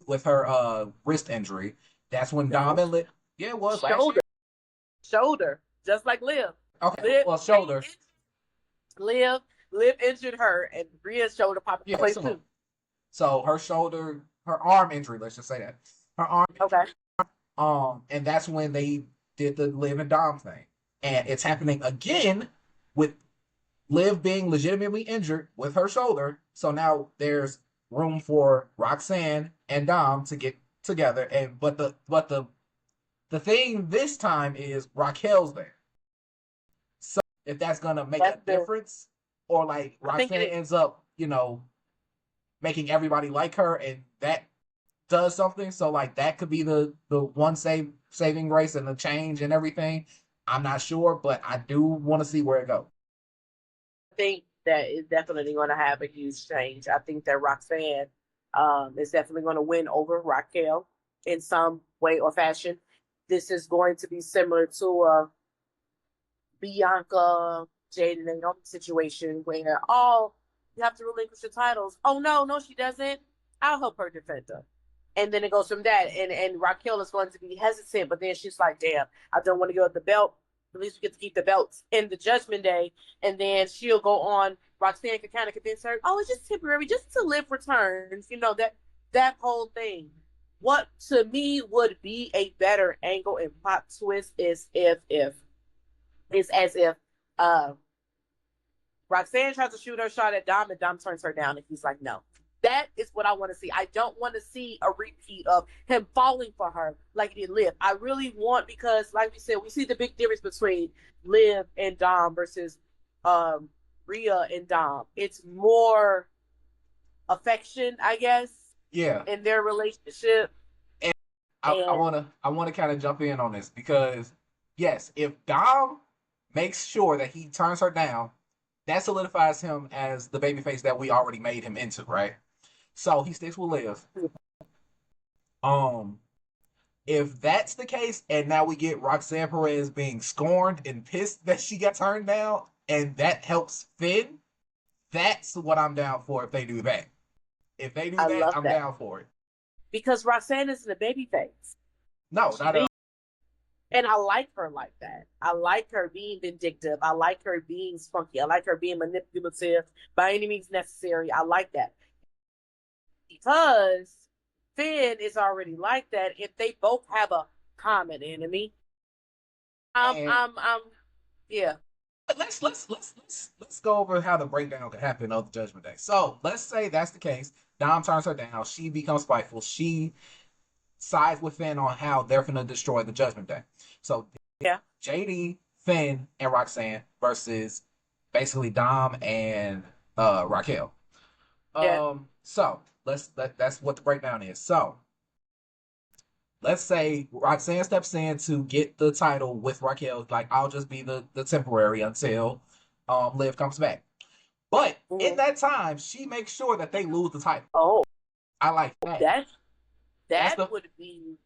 Speaker 1: with her wrist injury. That's when Dom
Speaker 2: No,
Speaker 1: and yeah, it was last year.
Speaker 2: shoulder, shoulder, just like Liv.
Speaker 1: Okay,
Speaker 2: Liv,
Speaker 1: well shoulder.
Speaker 2: Liv, Liv injured her, and Rhea's shoulder popped in
Speaker 1: Yeah,
Speaker 2: place too.
Speaker 1: so her shoulder, her arm injury, let's just say that. Her arm
Speaker 2: Okay.
Speaker 1: and that's when they did the Liv and Dom thing. And it's happening again with Liv being legitimately injured with her shoulder. So now there's room for Roxanne and Dom to get together. And but the thing this time is Raquel's there. So if that's gonna make a
Speaker 2: That's the.
Speaker 1: difference, or like
Speaker 2: I think
Speaker 1: Roxanne
Speaker 2: it.
Speaker 1: ends up, making everybody like her, and that does something. So like that could be the one saving grace and the change and everything. I'm not sure, but I do want to see where it goes.
Speaker 2: I think that is definitely going to have a huge change. I think that Roxanne is definitely going to win over Raquel in some way or fashion. This is going to be similar to a Bianca, Jade, and Naomi situation where you have to relinquish the titles. Oh no, she doesn't. I'll help her defend them. And then it goes from that. And Raquel is going to be hesitant, but then she's like, damn, I don't want to go with the belt. At least we get to keep the belts in the Judgment Day. And then she'll go on. Roxanne can kind of convince her, oh, it's just temporary, just to Liv returns. That whole thing. What to me would be a better angle and plot twist is if it's as if uh Roxanne tries to shoot her shot at Dom and Dom turns her down and he's like, no. That is what I want to see. I don't want to see a repeat of him falling for her like he did Liv. I really want, because like we said, we see the big difference between Liv and Dom versus Rhea and Dom. It's more affection, I guess,
Speaker 1: Yeah,
Speaker 2: in their relationship.
Speaker 1: and I, I
Speaker 2: And
Speaker 1: wanna I wanna kind of jump in on this because yes, if Dom makes sure that he turns her down, that solidifies him as the babyface that we already made him into, right? So he sticks with Liv. Um, if that's the case, and now we get Roxanne Perez being scorned and pissed that she got turned down, and that helps Finn, that's what I'm down for if they do that. If they do
Speaker 2: I
Speaker 1: that,
Speaker 2: love
Speaker 1: I'm
Speaker 2: that
Speaker 1: down for it.
Speaker 2: because Roxanne isn't a baby face.
Speaker 1: No,
Speaker 2: She
Speaker 1: not at all.
Speaker 2: And I like her like that. I like her being vindictive. I like her being spunky. I like her being manipulative by any means necessary. I like that. Because Finn is already like that. If they both have a common enemy,
Speaker 1: And
Speaker 2: yeah,
Speaker 1: let's go over how the breakdown could happen of the Judgment Day. So let's say that's the case. Dom turns her down. She becomes spiteful. She sides with Finn on how they're gonna destroy the Judgment Day. So
Speaker 2: yeah,
Speaker 1: JD, Finn, and Roxanne versus basically Dom and Raquel.
Speaker 2: yeah,
Speaker 1: So that's what the breakdown is. So let's say Roxanne steps in to get the title with Raquel. Like I'll just be the temporary until Liv comes back. But in
Speaker 2: mm-hmm.
Speaker 1: that time, she makes sure that they lose the title.
Speaker 2: Oh,
Speaker 1: I like that.
Speaker 2: that
Speaker 1: That's
Speaker 2: that
Speaker 1: the
Speaker 2: would be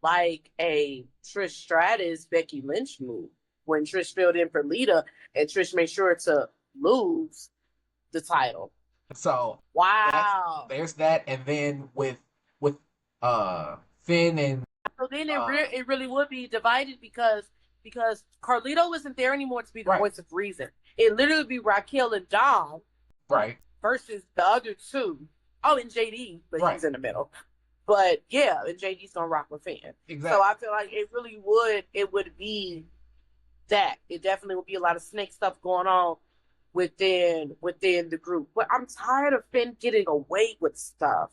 Speaker 2: like a Trish Stratus Becky Lynch move when Trish filled in for Lita and Trish made sure to lose the title.
Speaker 1: so that's
Speaker 2: Wow.
Speaker 1: there's that, and then with Finn and
Speaker 2: So then
Speaker 1: uh
Speaker 2: it really would be divided because Carlito isn't there anymore to be the
Speaker 1: right,
Speaker 2: voice of reason. It literally be Raquel and Dom
Speaker 1: right,
Speaker 2: versus the other two. Oh, and JD, but
Speaker 1: right,
Speaker 2: he's in the middle. But yeah, and JD's gonna rock with Finn. So
Speaker 1: exactly.
Speaker 2: I feel like it would be that. It definitely would be a lot of snake stuff going on within the group. But I'm tired of Finn getting away with stuff.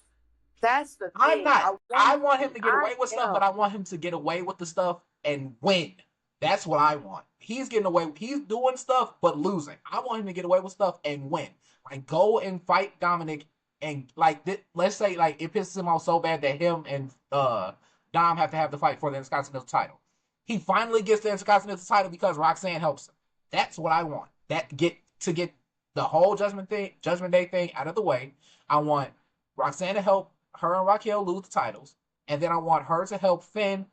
Speaker 2: That's the
Speaker 1: I'm
Speaker 2: thing.
Speaker 1: not. I want him to get
Speaker 2: I
Speaker 1: away with stuff,
Speaker 2: am.
Speaker 1: but I want him to get away with the stuff and win. That's what I want. He's getting away. He's doing stuff, but losing. I want him to get away with stuff and win. Like go and fight Dominic, and like let's say like it pisses him off so bad that him and Dom have to have the fight for the Intercontinental title. He finally gets the Intercontinental title because Roxanne helps him. That's what I want. Get the whole Judgment Day thing out of the way. I want Roxanne to help her and Raquel lose the titles, and then I want her to help Finn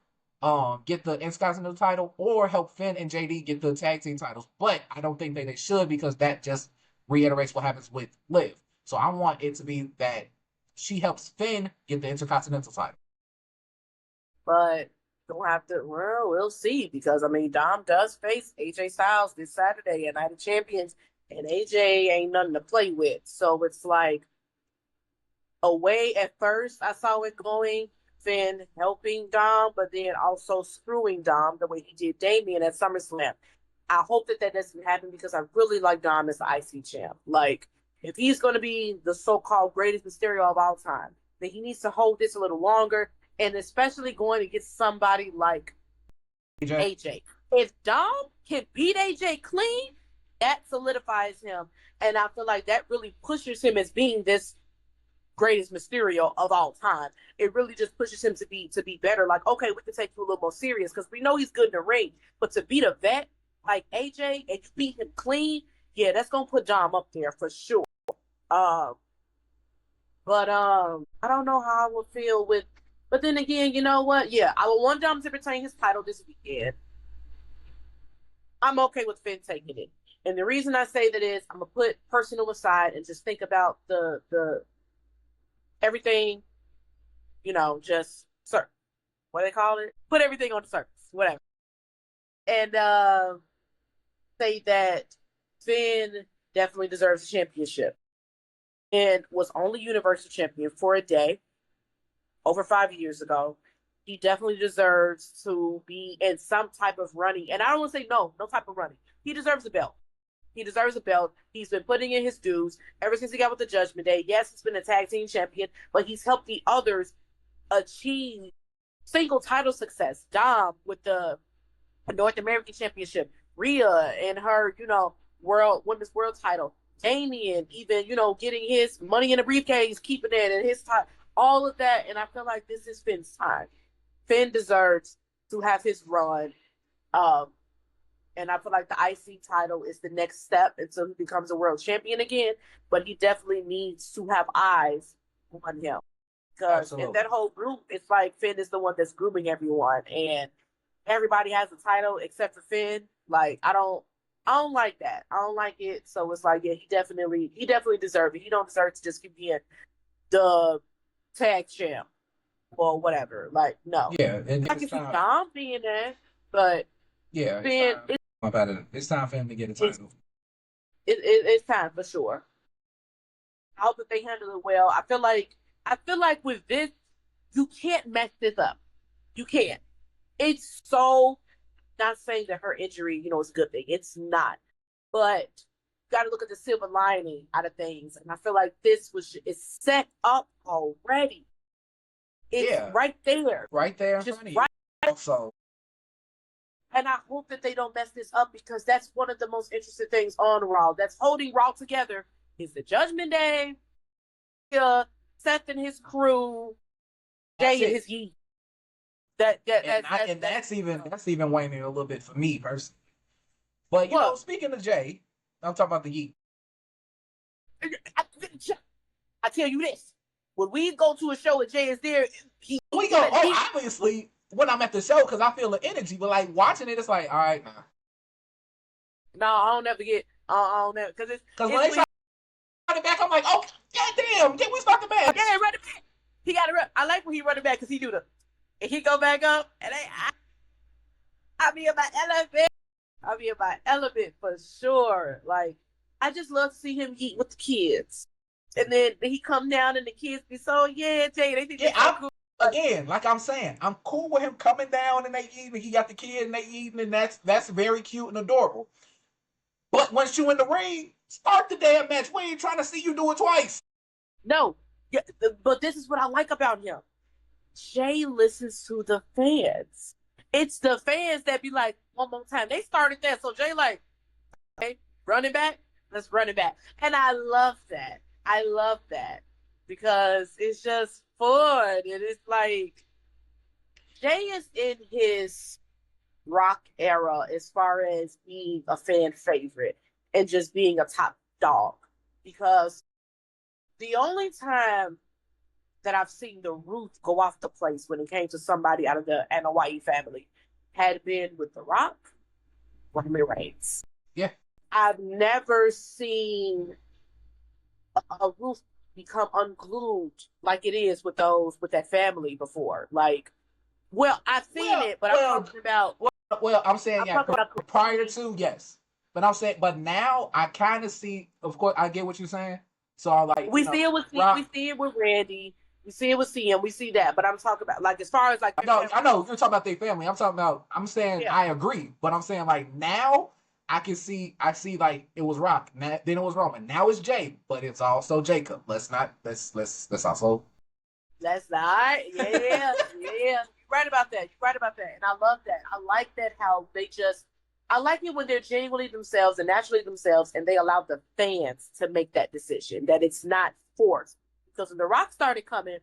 Speaker 1: get the Intercontinental title, or help Finn and JD get the tag team titles. But I don't think that they should, because that just reiterates what happens with Liv. So I want it to be that she helps Finn get the Intercontinental title.
Speaker 2: But don't have to. Well, we'll see, because I mean, Dom does face AJ Styles this Saturday at Night of Champions, and AJ ain't nothing to play with. So it's like away at first. I saw it going, Finn helping Dom, but then also screwing Dom the way he did Damian at SummerSlam. I hope that doesn't happen, because I really like Dom as the IC champ. Like, if he's going to be the so-called greatest Mysterio of all time, then he needs to hold this a little longer, and especially going against somebody like AJ. If Dom can beat AJ clean, that solidifies him, and I feel like that really pushes him as being this greatest Mysterio of all time. It really just pushes him to be better. Like, okay, we can take you a little more serious, because we know he's good in the ring, but to beat a vet like AJ and you beat him clean, yeah, that's gonna put Dom up there for sure. Um, but I don't know how I would feel with. But then again, you know what? Yeah, I would want Dom to retain his title this weekend. I'm okay with Finn taking it, and the reason I say that is I'm gonna put personal aside and just think about the everything. Just what do they call it? Put everything on the surface, whatever, and say that Finn definitely deserves a championship and was only Universal Champion for a day over 5 years ago. He definitely deserves to be in some type of running. And I don't want to say no type of running. He deserves a belt. He deserves a belt. He's been putting in his dues ever since he got with the Judgment Day. Yes, he's been a tag team champion, but he's helped the others achieve single title success. Dom with the North American Championship, Rhea and her, women's world title, Damian even, getting his money in the briefcase, keeping it, and his time, all of that. And I feel like this is Finn's time. Finn deserves to have his run. And I feel like the IC title is the next step until he becomes a world champion again. But he definitely needs to have eyes on him. Because in that whole group, it's like Finn is the one that's grooming everyone. And everybody has a title except for Finn. Like, I don't like that. I don't like it. So it's like, yeah, he definitely deserves it. He don't deserve to just keep being the tag champ or whatever. Like, no.
Speaker 1: Yeah, and
Speaker 2: I can see Dom being there, but
Speaker 1: yeah, it's time for him to get a title.
Speaker 2: It's time for sure. I hope that they handle it well. I feel like with this, you can't mess this up. You can't. It's so, not saying that her injury, is a good thing. It's not. But you got to look at the silver lining out of things. And I feel like this is set up already. It's right there.
Speaker 1: Right there.
Speaker 2: Just right.
Speaker 1: Also.
Speaker 2: And I hope that they don't mess this up, because that's one of the most interesting things on Raw. That's holding Raw together is the Judgment Day, Seth and his crew, Jay and his Yeet.
Speaker 1: That's even waning a little bit for me personally. But speaking of Jay, I'm talking about the Yeet.
Speaker 2: I tell you this: when we go to a show and Jay is there,
Speaker 1: we go. Obviously, when I'm at the show, because I feel the energy. But like watching it, it's like, all right,
Speaker 2: no, I don't ever get. I don't ever, because
Speaker 1: when they start it back, I'm like, oh, goddamn, can we start the match?
Speaker 2: Yeah, run it back. He got to run. I like when he run it back, because he do the. And he go back up, and I be in my element. I'll be in my element for sure. Like, I just love to see him eat with the kids. And then he come down and the kids be so, yeah, Jay, they think so cool.
Speaker 1: Again, like I'm saying, I'm cool with him coming down and they eating. He got the kid and they eating, and that's very cute and adorable. But once you in the ring, start the damn match. We ain't trying to see you do it twice.
Speaker 2: No, Yeah, but this is what I like about him. Jay listens to the fans. It's the fans that be like, one more time. They started that. So Jay like, hey, running back, let's run it back. And I love that. I love that because it's just fun. And it's like Jay is in his rock era as far as being a fan favorite and just being a top dog. Because the only time that I've seen the roof go off the place when it came to somebody out of the Anoa'i family had been with The Rock, Roman Reigns.
Speaker 1: Yeah.
Speaker 2: I've never seen a roof become unglued like it is with that family before. Like, well, I've seen
Speaker 1: Well,
Speaker 2: it, but I'm
Speaker 1: well,
Speaker 2: talking about.
Speaker 1: well. I'm saying
Speaker 2: I'm
Speaker 1: yeah.
Speaker 2: talking about
Speaker 1: Prior to yes, but I'm saying but now I kind of see. Of course, I get what you're saying. So I'm like
Speaker 2: we see it with we
Speaker 1: Rock.
Speaker 2: see it with Randy, we see it with CM, we see that. But I'm talking about like as far as like their
Speaker 1: I
Speaker 2: family.
Speaker 1: know you're talking about their family. I'm talking about. I'm saying
Speaker 2: Yeah,
Speaker 1: I agree, but I'm saying like now I can see. I see like it was Rock. Then it was Roman. Now it's Jay, but it's also Jacob. Let's not. Let's also.
Speaker 2: that's not. Yeah, yeah. You're right about that. You're right about that, and I love that. I like that how they just. I like it when they're genuinely themselves and naturally themselves, and they allow the fans to make that decision. That it's not forced. Because when The Rock started coming,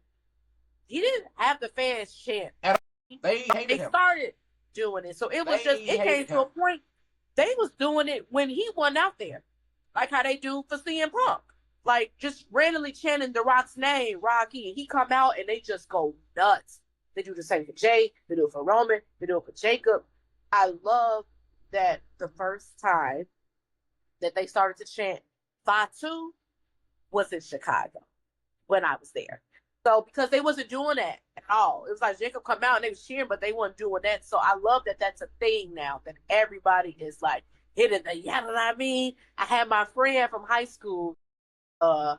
Speaker 2: he didn't have the fans chant.
Speaker 1: And they hated
Speaker 2: They
Speaker 1: him.
Speaker 2: started doing it, so it was just.
Speaker 1: They
Speaker 2: It came
Speaker 1: hated
Speaker 2: to
Speaker 1: him.
Speaker 2: a point they was doing it when he wasn't out there, like how they do for CM Punk. Like just randomly chanting The Rock's name, Rocky, and he come out and they just go nuts. They do the same for Jay, they do it for Roman, they do it for Jacob. I love that the first time that they started to chant Fatu was in Chicago when I was there. So because they wasn't doing that at all, it was like Jacob come out and they was cheering, but they weren't doing that. So I love that that's a thing now that everybody is like hitting the yeah. What I mean, I had my friend from high school. I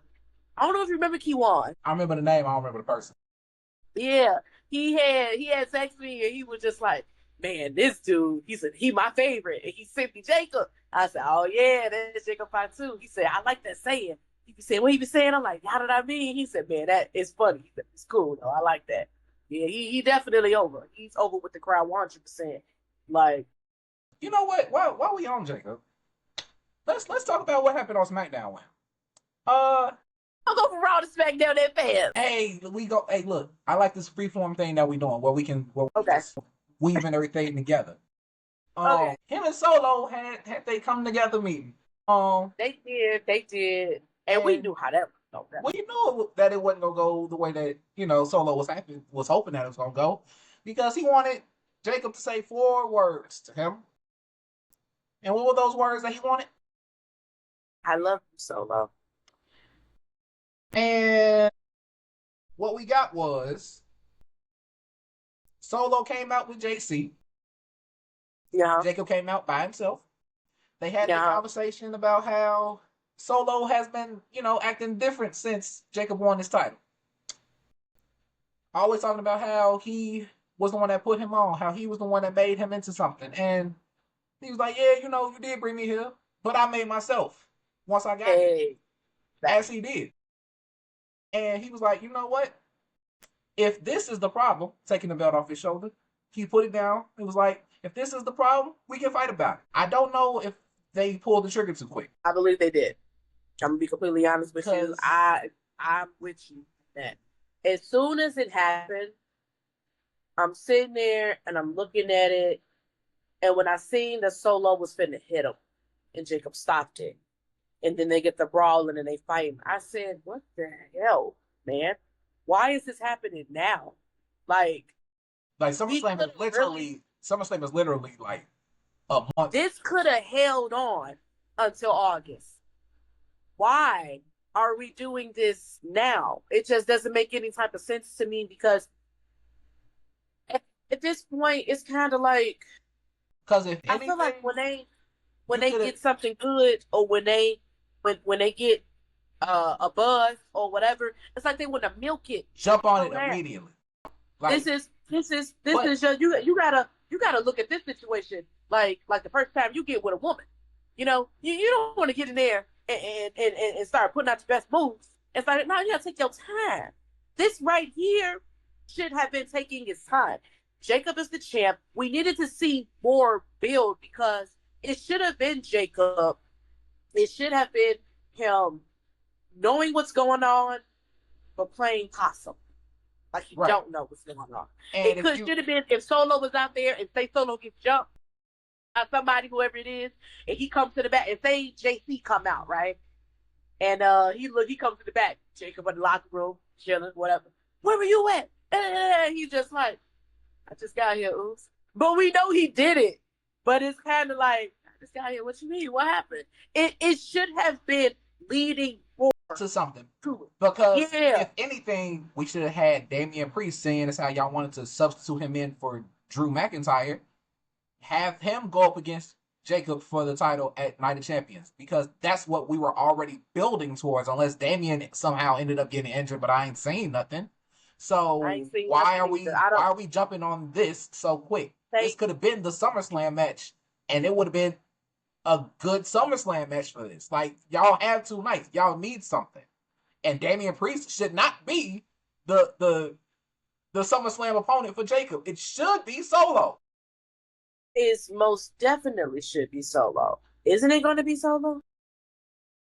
Speaker 2: don't know if you remember Kiwan.
Speaker 1: I remember the name. I don't remember the person.
Speaker 2: Yeah, he had sex with me and he was just like, man, this dude. He said he my favorite, and he sent me Jacob. I said, oh yeah, that's Jacob too. He said I like that saying. He be saying what he be saying. I'm like, how did I mean? He said, man, that is funny. He said, it's cool though. I like that. Yeah, he definitely over. He's over with the crowd 100%. Like,
Speaker 1: You know what? While we on Jacob, let's talk about what happened on SmackDown. Uh,
Speaker 2: I'll go for Raw to SmackDown that fast.
Speaker 1: hey, we go. Hey, look, I like this freeform thing that we doing where we can
Speaker 2: Okay.
Speaker 1: just weaving everything together.
Speaker 2: Okay.
Speaker 1: Him and Solo had they come together meeting.
Speaker 2: They did, and we
Speaker 1: And
Speaker 2: knew how that was going.
Speaker 1: we knew that it wasn't gonna go the way that Solo was hoping that it was gonna go, because he wanted Jacob to say 4 words to him. And what were those words that he wanted?
Speaker 2: I love you, Solo.
Speaker 1: And what we got was Solo came out with JC.
Speaker 2: Yeah,
Speaker 1: Jacob came out by himself. They had a
Speaker 2: yeah.
Speaker 1: conversation about how Solo has been, acting different since Jacob won his title. Always talking about how he was the one that put him on, how he was the one that made him into something. And he was like, yeah, you did bring me here, but I made myself once I got here,
Speaker 2: Hey,
Speaker 1: as he did. And he was like, you know what? If this is the problem, taking the belt off his shoulder, he put it down. It was like, if this is the problem, we can fight about it. I don't know if they pulled the trigger too quick.
Speaker 2: I believe they did. I'm gonna be completely honest with you.
Speaker 1: Because
Speaker 2: I'm with you on that. As soon as it happened, I'm sitting there and I'm looking at it, and when I seen that Solo was finna hit him, and Jacob stopped it, and then they get the brawling and they fight, I said, "What the hell, man? Why is this happening now? Like,
Speaker 1: SummerSlam is literally like a month.
Speaker 2: this could have held on until August. Why are we doing this now? It just doesn't make any type of sense to me because at this point, it's kind of like
Speaker 1: Because if
Speaker 2: I feel like
Speaker 1: anything,
Speaker 2: when they get something good or when they get a buzz or whatever, it's like they want to milk it.
Speaker 1: jump on it immediately. Like,
Speaker 2: This is just you gotta look at this situation like the first time you get with a woman. You don't want to get in there and start putting out the best moves It's like, no, you gotta take your time. This right here should have been taking its time. Jacob is the champ. We needed to see more build because it should have been Jacob. It should have been him knowing what's going on, but playing possum. Like you
Speaker 1: Right.
Speaker 2: don't know what's going on.
Speaker 1: And
Speaker 2: It
Speaker 1: if
Speaker 2: could
Speaker 1: you
Speaker 2: should have been if Solo was out there and say Solo gets jumped by somebody, whoever it is, and he comes to the back and say JC come out, right? And he comes to the back, Jacob in the locker room, chilling, whatever. Where were you at? He's just like, I just got here, oops. But we know he did it. But it's kind of like, I just got here. What you mean? What happened? It should have been leading
Speaker 1: to something.
Speaker 2: to it.
Speaker 1: Because
Speaker 2: Yeah.
Speaker 1: if anything, we should have had Damian Priest saying that's how y'all wanted to substitute him in for Drew McIntyre. Have him go up against Jacob for the title at Night of Champions. Because that's what we were already building towards, unless Damian somehow ended up getting injured, but I ain't saying nothing.
Speaker 2: I
Speaker 1: So
Speaker 2: ain't seen
Speaker 1: why are
Speaker 2: nothing
Speaker 1: we
Speaker 2: either. I
Speaker 1: why
Speaker 2: don't
Speaker 1: are we jumping on this so quick? This
Speaker 2: think
Speaker 1: could have been the SummerSlam match, and it would have been a good SummerSlam match for this. Like, y'all have 2 nights. Y'all need something. And Damian Priest should not be the SummerSlam opponent for Jacob. It should be Solo.
Speaker 2: is most definitely should be Solo. Isn't it going to be Solo?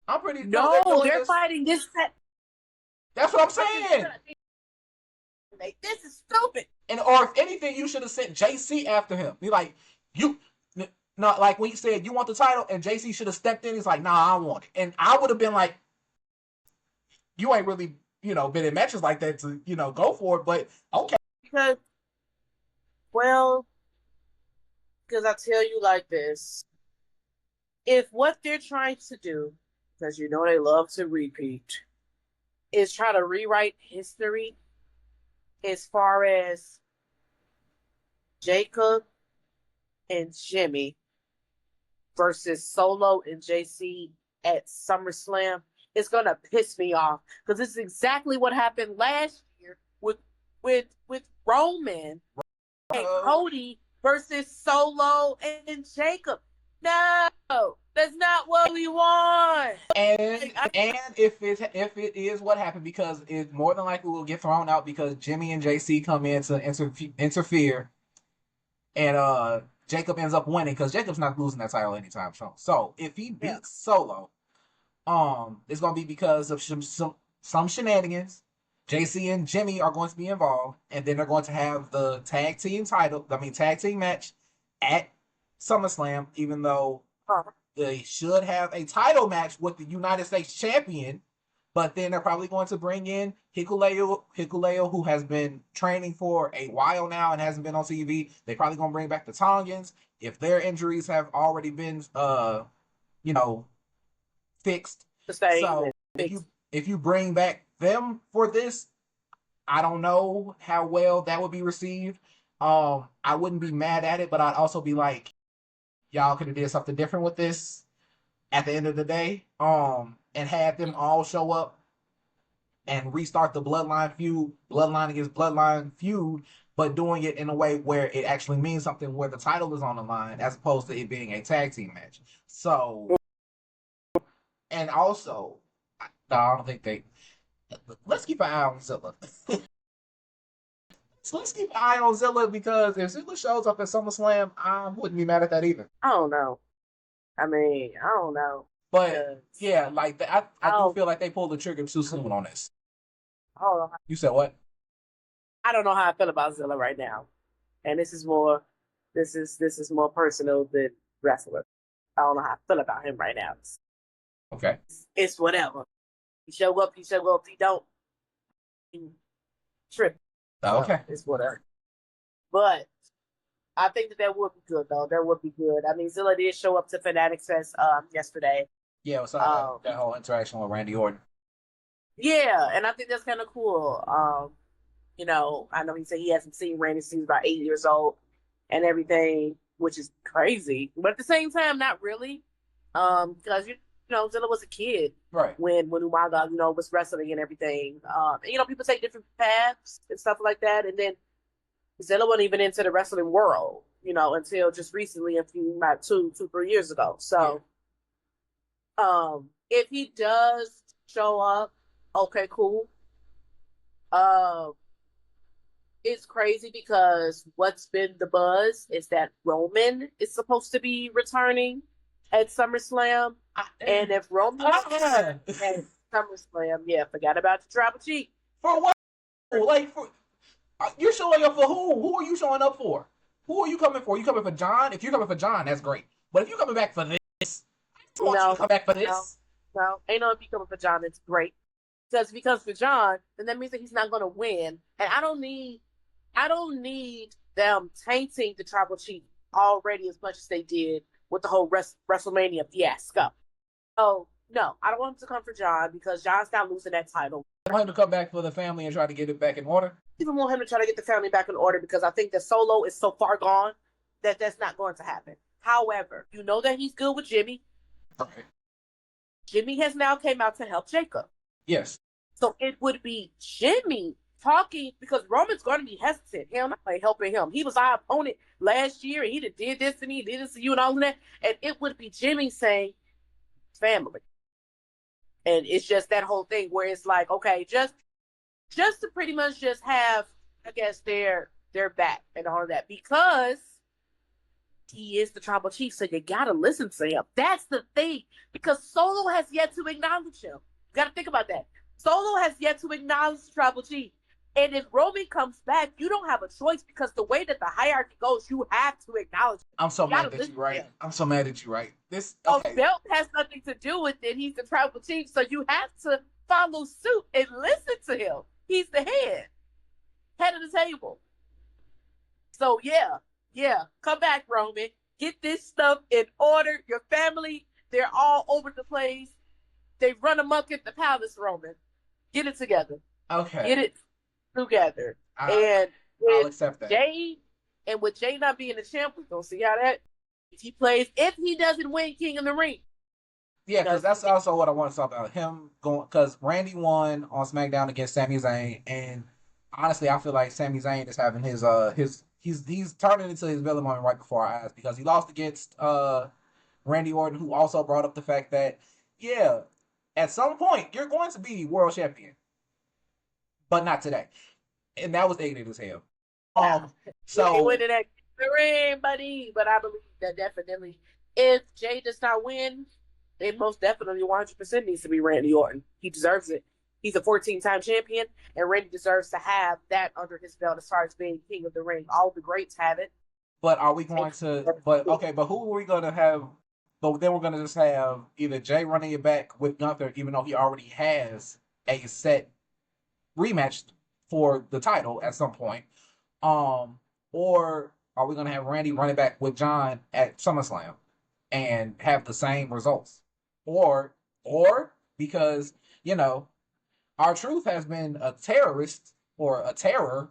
Speaker 1: I'm pretty
Speaker 2: No,
Speaker 1: they're doing
Speaker 2: they're
Speaker 1: this.
Speaker 2: fighting this.
Speaker 1: That's what I'm saying.
Speaker 2: This is stupid.
Speaker 1: And or if anything, you should have sent JC after him. Be like, you not like when he said you want the title, and JC should have stepped in. He's like, nah, I want it. And I would have been like, you ain't really, been in matches like that to, go for it. But okay.
Speaker 2: Because, well, because I tell you like this. If what they're trying to do, because you know they love to repeat, is try to rewrite history as far as Jacob and Jimmy versus Solo and JC at SummerSlam, it's gonna piss me off because this is exactly what happened last year with Roman and Cody versus Solo and Jacob. No, that's not what we want.
Speaker 1: And if it is what happened, because it more than likely will get thrown out because Jimmy and JC come in to interfere, and Jacob ends up winning because Jacob's not losing that title anytime soon. So if he beats Solo, it's gonna be because of some shenanigans. JC and Jimmy are going to be involved, and then they're going to have the tag team match at SummerSlam, even though they should have a title match with the United States champion. But then they're probably going to bring in Hikuleo, who has been training for a while now and hasn't been on TV. They're probably going to bring back the Tongans if their injuries have already been, fixed. So if you bring back them for this, I don't know how well that would be received. I wouldn't be mad at it, but I'd also be like, y'all could have did something different with this at the end of the day. And had them all show up and restart the bloodline against bloodline feud, but doing it in a way where it actually means something, where the title is on the line, as opposed to it being a tag team match. So, and also, no, I don't think they. Let's keep an eye on Zilla. So let's keep an eye on Zilla, because if Zilla shows up at SummerSlam, I wouldn't be mad at that either.
Speaker 2: I don't know. I mean, I don't know.
Speaker 1: But yeah, like I do feel like they pulled the trigger too soon on this.
Speaker 2: I don't know.
Speaker 1: You said what?
Speaker 2: I don't know how I feel about Zilla right now, and this is more personal than wrestler. I don't know how I feel about him right now.
Speaker 1: Okay.
Speaker 2: It's whatever. He show up. He don't. He trip.
Speaker 1: Okay.
Speaker 2: It's whatever. But I think that would be good, though. That would be good. I mean, Zilla did show up to Fanatics Fest yesterday.
Speaker 1: Yeah, it was that whole interaction with Randy Orton.
Speaker 2: Yeah, and I think that's kind of cool. I know he said he hasn't seen Randy since he was about 8 years old and everything, which is crazy. But at the same time, not really. Because Zilla was a kid,
Speaker 1: right,
Speaker 2: when Umaga, was wrestling and everything. And, people take different paths and stuff like that. And then Zilla wasn't even into the wrestling world, until just recently, about 2-3 years ago. So, if he does show up, Okay, cool. Uh, it's crazy because what's been the buzz is that Roman is supposed to be returning at SummerSlam. And if Roman at SummerSlam, yeah, forgot about the Tribal Chief.
Speaker 1: For what? Like, you're showing up for who? Who are you showing up for? Who are you coming for? You coming for John? If you're coming for John, that's great. But if you're coming back for this, I don't want you to come back for this.
Speaker 2: No, ain't no if he coming for John, it's great. Because if he comes for John, then that means that he's not going to win. And I don't need them tainting the Tribal Chief already as much as they did with the whole WrestleMania fiasco. Oh no, I don't want him to come for John because John's not losing that title.
Speaker 1: I want him to come back for the family and try to get it back in order.
Speaker 2: I even want him to try to get the family back in order because I think that Solo is so far gone that that's not going to happen. However, you know that he's good with Jimmy.
Speaker 1: Okay.
Speaker 2: Jimmy has now came out to help Jacob.
Speaker 1: Yes.
Speaker 2: So it would be Jimmy talking because Roman's going to be hesitant. Hell, not like helping him. He was our opponent last year, and he did this and he did this to you and all of that. And it would be Jimmy saying, "Family." And it's just that whole thing where it's like, okay, just to pretty much just have, I guess, their back and all of that because he is the Tribal Chief, so you gotta listen to him. That's the thing because Solo has yet to acknowledge him. You gotta think about that. Solo has yet to acknowledge the Tribal Chief. And if Roman comes back, you don't have a choice because the way that the hierarchy goes, you have to acknowledge him.
Speaker 1: I'm so mad that you right. I'm so mad at you right. This okay.
Speaker 2: Belt has nothing to do with it. He's the Tribal Chief, so you have to follow suit and listen to him. He's the head of the table. So yeah, come back, Roman. Get this stuff in order. Your family, they're all over the place. They run amok at the palace, Roman. Get it together.
Speaker 1: Okay.
Speaker 2: Get it together. And
Speaker 1: I'll accept that.
Speaker 2: With Jay not being the champ, we're gonna see how that if he doesn't win King of the Ring.
Speaker 1: Yeah, because that's also what I want to talk about. Him going because Randy won on SmackDown against Sami Zayn, and honestly, I feel like Sami Zayn is having his he's turning into his villain moment right before our eyes because he lost against Randy Orton, who also brought up the fact that at some point you're going to be world champion, but not today, and that was ignorant as hell. So
Speaker 2: he winning that ring, buddy. But I believe that definitely, if Jay does not win, it most definitely 100% needs to be Randy Orton. He deserves it. He's a 14-time champion, and Randy deserves to have that under his belt as far as being king of the ring. All the greats have it.
Speaker 1: But are we going to? But who are we going to have? But then we're going to just have either Jay running it back with Gunther, even though he already has a set rematch for the title at some point. Or are we going to have Randy running back with John at SummerSlam and have the same results? Or because, R-Truth has been a terrorist or a terror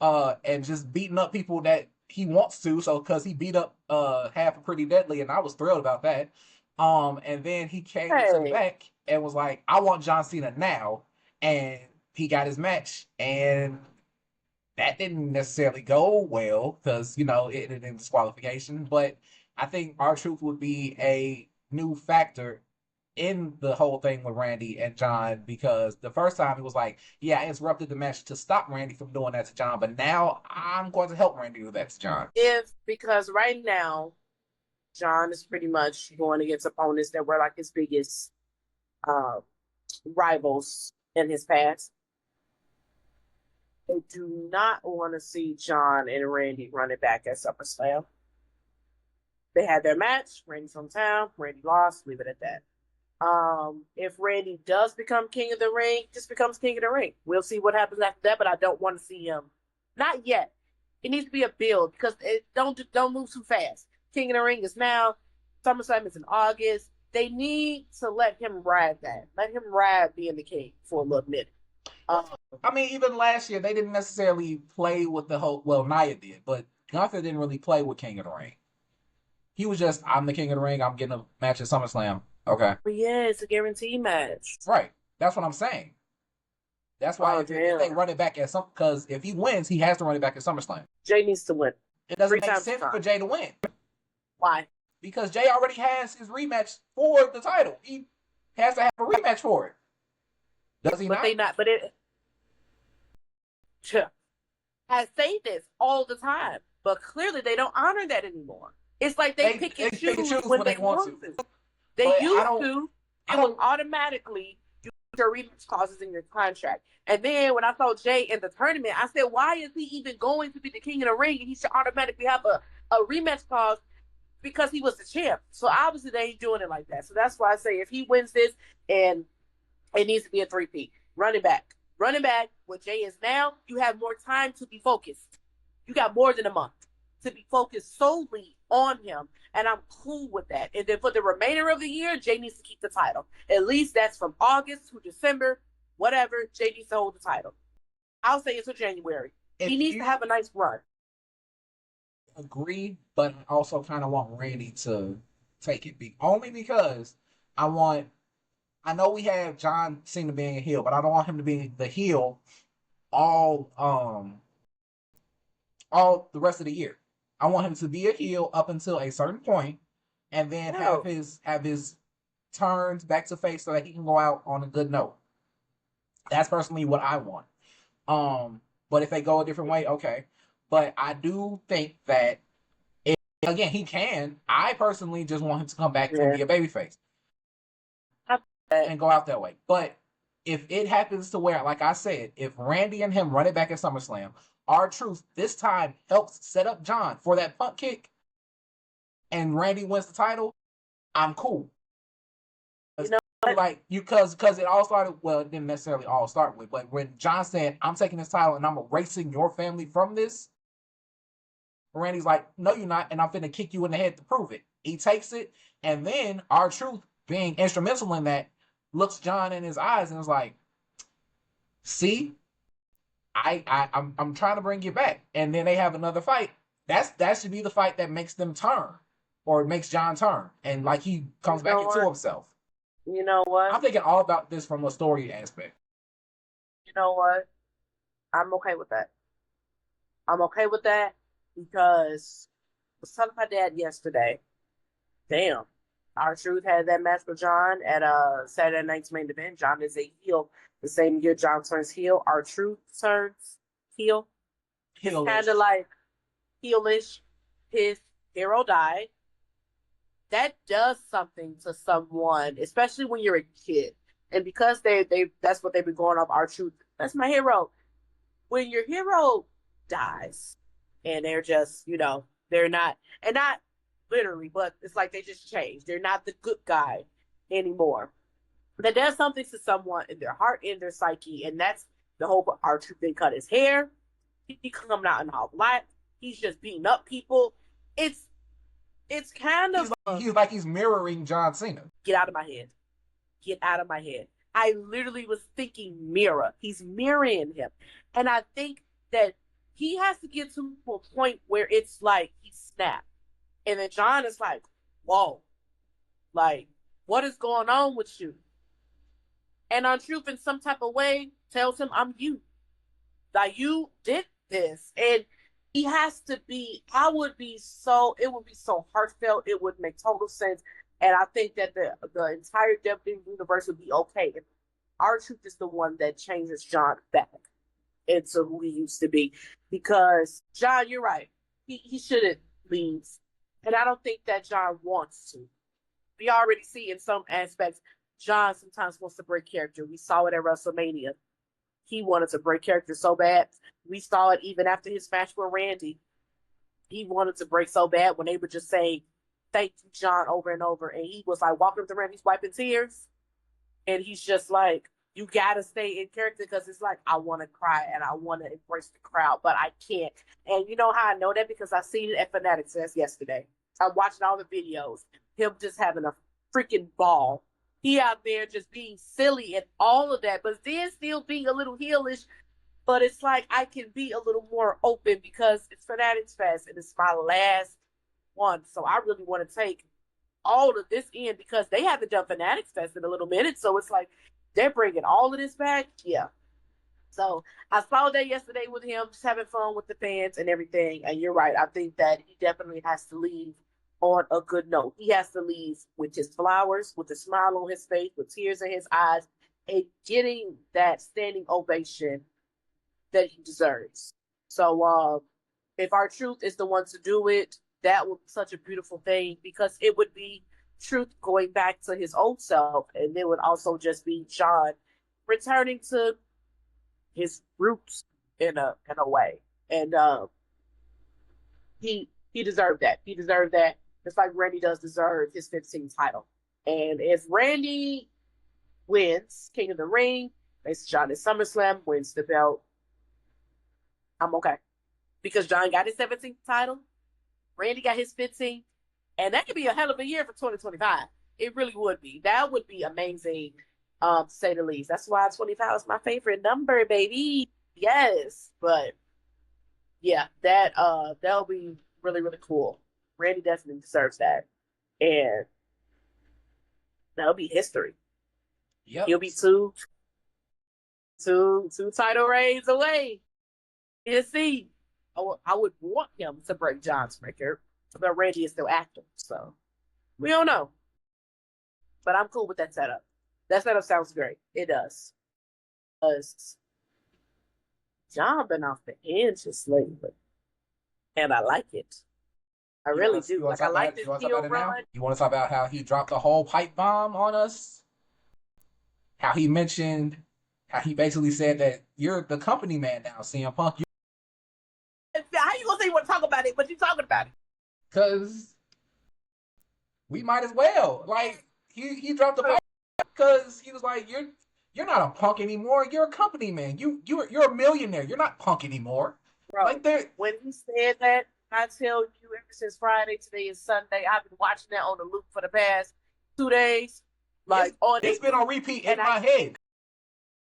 Speaker 1: and just beating up people that he wants to. So because he beat up half of Pretty Deadly, and I was thrilled about that. And then he came back and was like, I want John Cena now. And he got his match. And that didn't necessarily go well because, it ended in disqualification. But I think R-Truth would be a new factor in the whole thing with Randy and John because the first time it was like, I interrupted the match to stop Randy from doing that to John, but now I'm going to help Randy do that to John.
Speaker 2: Because right now, John is pretty much going against opponents that were like his biggest rivals in his past. I do not want to see John and Randy running back at SummerSlam. They had their match. Randy's hometown. Randy lost. Leave it at that. If Randy does become King of the Ring, just becomes King of the Ring. We'll see what happens after that, but I don't want to see him. Not yet. It needs to be a build because it don't move too fast. King of the Ring is now. SummerSlam is in August. They need to let him ride that. Let him ride being the king for a little minute.
Speaker 1: Even last year, they didn't necessarily play with the whole... Well, Nia did, but Gunther didn't really play with King of the Ring. He was just, I'm the King of the Ring, I'm getting a match at SummerSlam. Okay.
Speaker 2: But it's a guaranteed match.
Speaker 1: Right. That's what I'm saying. That's why if they run it back at because if he wins, he has to run it back at SummerSlam.
Speaker 2: Jay needs to win.
Speaker 1: It doesn't make sense for Jay to win.
Speaker 2: Why?
Speaker 1: Because Jay already has his rematch for the title. He has to have a rematch for it. Does he
Speaker 2: But
Speaker 1: not?
Speaker 2: they not. But it has say this all the time, but clearly they don't honor that anymore. It's like they pick
Speaker 1: They
Speaker 2: and
Speaker 1: pick and
Speaker 2: choose
Speaker 1: choose
Speaker 2: when
Speaker 1: when they
Speaker 2: they
Speaker 1: want to.
Speaker 2: want to. They
Speaker 1: But
Speaker 2: used to.
Speaker 1: I
Speaker 2: It was
Speaker 1: don't
Speaker 2: automatically your rematch clauses in your contract. And then when I saw Jay in the tournament, I said, why is he even going to be the king of the ring? And he should automatically have a rematch clause because he was the champ. So obviously they ain't doing it like that. So that's why I say if he wins this, and it needs to be a three-peat. Running back. Running back, what Jay is now, you have more time to be focused. You got more than a month to be focused solely on him. And I'm cool with that. And then for the remainder of the year, Jay needs to keep the title. At least that's from August to December, whatever. Jay needs to hold the title. I'll say until January.
Speaker 1: if
Speaker 2: He needs to
Speaker 1: you
Speaker 2: have a nice run.
Speaker 1: agree, but I also kind of want Randy to take it. Only because I want. I know we have John Cena being a heel, but I don't want him to be the heel all all the rest of the year. I want him to be a heel up until a certain point, and then
Speaker 2: No.
Speaker 1: have his turns back to face so that he can go out on a good note. That's personally what I want. But if they go a different way, okay. But I do think that if, again, he can. I personally just want him to come back and
Speaker 2: Yeah.
Speaker 1: be a babyface and go out that way. But if it happens to where, like I said, if Randy and him run it back at SummerSlam, R-Truth this time helps set up John for that punt kick, and Randy wins the title, I'm cool.
Speaker 2: You know,
Speaker 1: Like you, because it all started. Well, it didn't necessarily all start with, but when John said, "I'm taking this title and I'm erasing your family from this," Randy's like, "No, you're not, and I'm finna kick you in the head to prove it." He takes it, and then R-Truth, being instrumental in that, looks John in his eyes and is like, "See, I'm trying to bring you back," and then they have another fight. That should be the fight that makes them turn, or makes John turn, and like he comes
Speaker 2: you
Speaker 1: back
Speaker 2: know
Speaker 1: into
Speaker 2: what?
Speaker 1: himself.
Speaker 2: You know what?
Speaker 1: I'm thinking all about this from a story aspect.
Speaker 2: You know what? I'm okay with that. I'm okay with that because I was telling my dad yesterday, damn, our truth had that match with John at Saturday night's main event. John is a heel. The same year John turns heel, our truth turns heel. It's kind of
Speaker 1: Heelish.
Speaker 2: like heelish. His hero died. That does something to someone, especially when you're a kid. And because they that's what they've been going off our truth. That's my hero. When your hero dies and they're just, they're not, and not literally, but it's like they just changed. They're not the good guy anymore. That does something to someone in their heart, in their psyche, and that's the whole R2 thing. Cut his hair. He coming out in all black. He's just beating up people. It's it's kind of
Speaker 1: He's mirroring John Cena.
Speaker 2: get out of my head. Get out of my head. I literally was thinking mirror. He's mirroring him. And I think that he has to get to a point where it's like he snapped. And then John is like, whoa, like, what is going on with you? And R-Truth in some type of way tells him, I'm you. Like, you did this. And he has to be, it would be so heartfelt. It would make total sense. And I think that the entire WWE universe would be okay if R-Truth is the one that changes John back into who he used to be. Because John, you're right. He shouldn't leave. And I don't think that John wants to. We already see in some aspects, John sometimes wants to break character. We saw it at WrestleMania. He wanted to break character so bad. We saw it even after his match with Randy. He wanted to break so bad when they would just say, thank you, John, over and over. And he was like walking up the ramp, he's wiping tears. And he's just like, you gotta stay in character because it's like, I want to cry and I want to embrace the crowd, but I can't. And you know how I know that? Because I seen it at Fanatics yesterday. I'm watching all the videos, him just having a freaking ball. He out there just being silly and all of that, but then still being a little heelish. But it's like I can be a little more open because it's Fanatics Fest and it's my last one. So I really want to take all of this in because they haven't done Fanatics Fest in a little minute. So it's like they're bringing all of this back. Yeah. So I saw that yesterday with him, just having fun with the fans and everything. And you're right. I think that he definitely has to leave on a good note. He has to leave with his flowers, with a smile on his face, with tears in his eyes, and getting that standing ovation that he deserves. So if R-Truth is the one to do it, that would be such a beautiful thing because it would be Truth going back to his old self, and it would also just be John returning to his roots in a way. And he deserved that. He deserved that just like Randy does deserve his 15th title. And if Randy wins King of the Ring, faces John at SummerSlam, wins the belt, I'm okay. Because John got his 17th title, Randy got his 15th, and that could be a hell of a year for 2025. It really would be. That would be amazing, to say the least. That's why 25 is my favorite number, baby. Yes. But yeah, that'll be really, really cool. Randy definitely deserves that. And that'll be history.
Speaker 1: Yep.
Speaker 2: He'll be two title reigns away. You see, I would want him to break John's record, but Randy is still active, so we don't know. But I'm cool with that setup. That setup sounds great. It does. Because John been off the hinges lately, and I like it. I really do. Like I like this heel run.
Speaker 1: You want to talk about how he dropped the whole pipe bomb on us? How he basically said that you're the company man now, CM Punk.
Speaker 2: How you gonna say you want to talk about it, but you talking about it?
Speaker 1: Because we might as well. Like he dropped the pipe because he was like, you're not a punk anymore. You're a company man. You're a millionaire. You're not Punk anymore.
Speaker 2: Bro,
Speaker 1: like
Speaker 2: when he said that, I tell you, ever since Friday, today is Sunday, I've been watching that on the loop for the past 2 days. Like
Speaker 1: it's been on repeat in my head.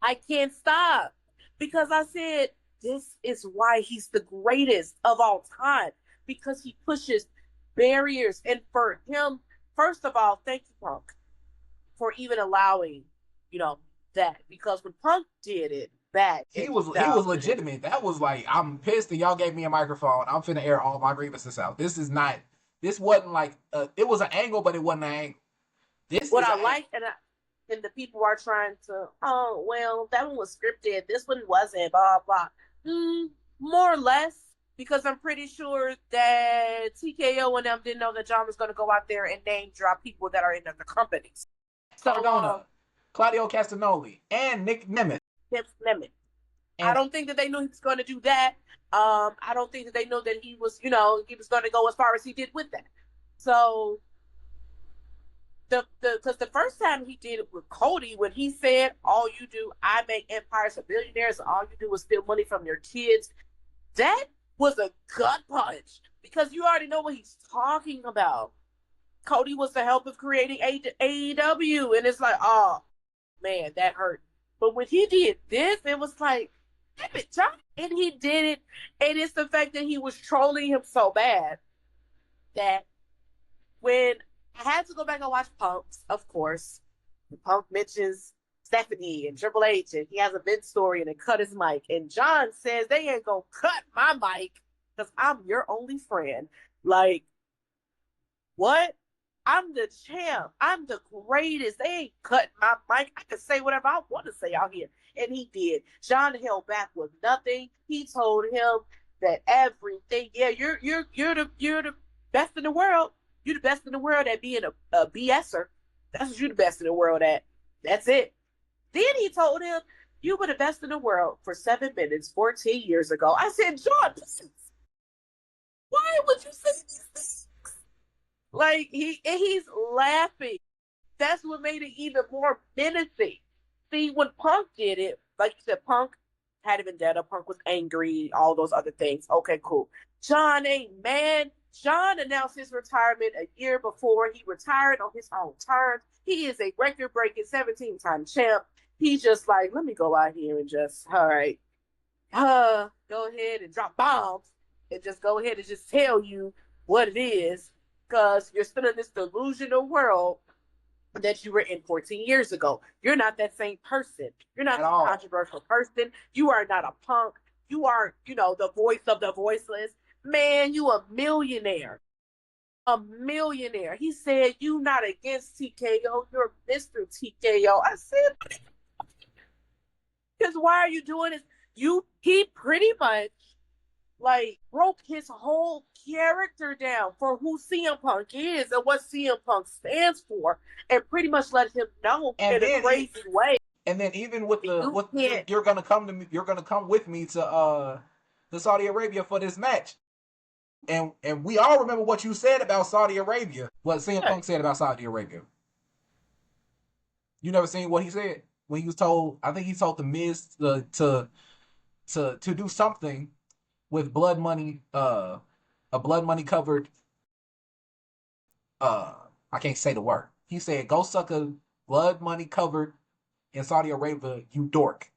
Speaker 2: I can't stop because I said this is why he's the greatest of all time, because he pushes barriers. And for him, first of all, thank you, Punk, for even allowing, that, because when Punk did it back,
Speaker 1: he was legitimate. That was like, I'm pissed that y'all gave me a microphone. I'm finna air all my grievances out. This wasn't like it was an angle, but it wasn't an angle.
Speaker 2: What I like, and the people are trying to, oh well, that one was scripted. This one wasn't. Blah blah. More or less, because I'm pretty sure that TKO and them didn't know that John was going to go out there and name drop people that are in other companies.
Speaker 1: So Claudio Castagnoli, and Nick Nemeth.
Speaker 2: I don't think that they knew he was going to do that. I don't think that they know that he was going to go as far as he did with that. So because the first time he did it with Cody, when he said, all you do, I make empires of billionaires, and all you do is steal money from your kids, that was a gut punch, because you already know what he's talking about. Cody was the help of creating AEW, and it's like, oh man, that hurt. But when he did this, it was like, damn it, John. And he did it, and it's the fact that he was trolling him so bad that when I had to go back and watch Punk's, of course, Punk mentions Stephanie and Triple H, and he has a vent story, and they cut his mic. And John says, they ain't gonna cut my mic because I'm your only friend. Like, what? I'm the champ. I'm the greatest. They ain't cutting my mic. I can say whatever I want to say out here. And he did. John held back with nothing. He told him that everything, yeah, you're the best in the world. You're the best in the world at being a BSer. That's what you're the best in the world at. That's it. Then he told him, you were the best in the world for 7 minutes 14 years ago. I said, John, why would you say these things? Like, he's laughing. That's what made it even more menacing. See, when Punk did it, like you said, Punk had a vendetta. Punk was angry, all those other things. Okay, cool. John ain't mad. John announced his retirement a year before. He retired on his own terms. He is a record-breaking 17-time champ. He's just like, let me go out here and just, all right, go ahead and drop bombs and just go ahead and just tell you what it is, because you're still in this delusional world that you were in 14 years ago. You're not that same person. You're not a controversial person. You are not a punk. You are, the voice of the voiceless. Man, you a millionaire. A millionaire. He said, you not against TKO. You're Mr. TKO. I said, Because why are you doing this? He pretty much like broke his whole character down for who CM Punk is and what CM Punk stands for, and pretty much let him know
Speaker 1: And
Speaker 2: in a
Speaker 1: then
Speaker 2: crazy way.
Speaker 1: and then even with the
Speaker 2: You
Speaker 1: with
Speaker 2: can't.
Speaker 1: you're gonna come to me, you're gonna come with me to Saudi Arabia for this match. And we all remember what you said about Saudi Arabia. What CM Punk said about Saudi Arabia. You never seen what he said when he was told. I think he told the Miz to do something with blood money. A blood money covered. Uh, I can't say the word. He said, "Go suck a blood money covered in Saudi Arabia, you dork."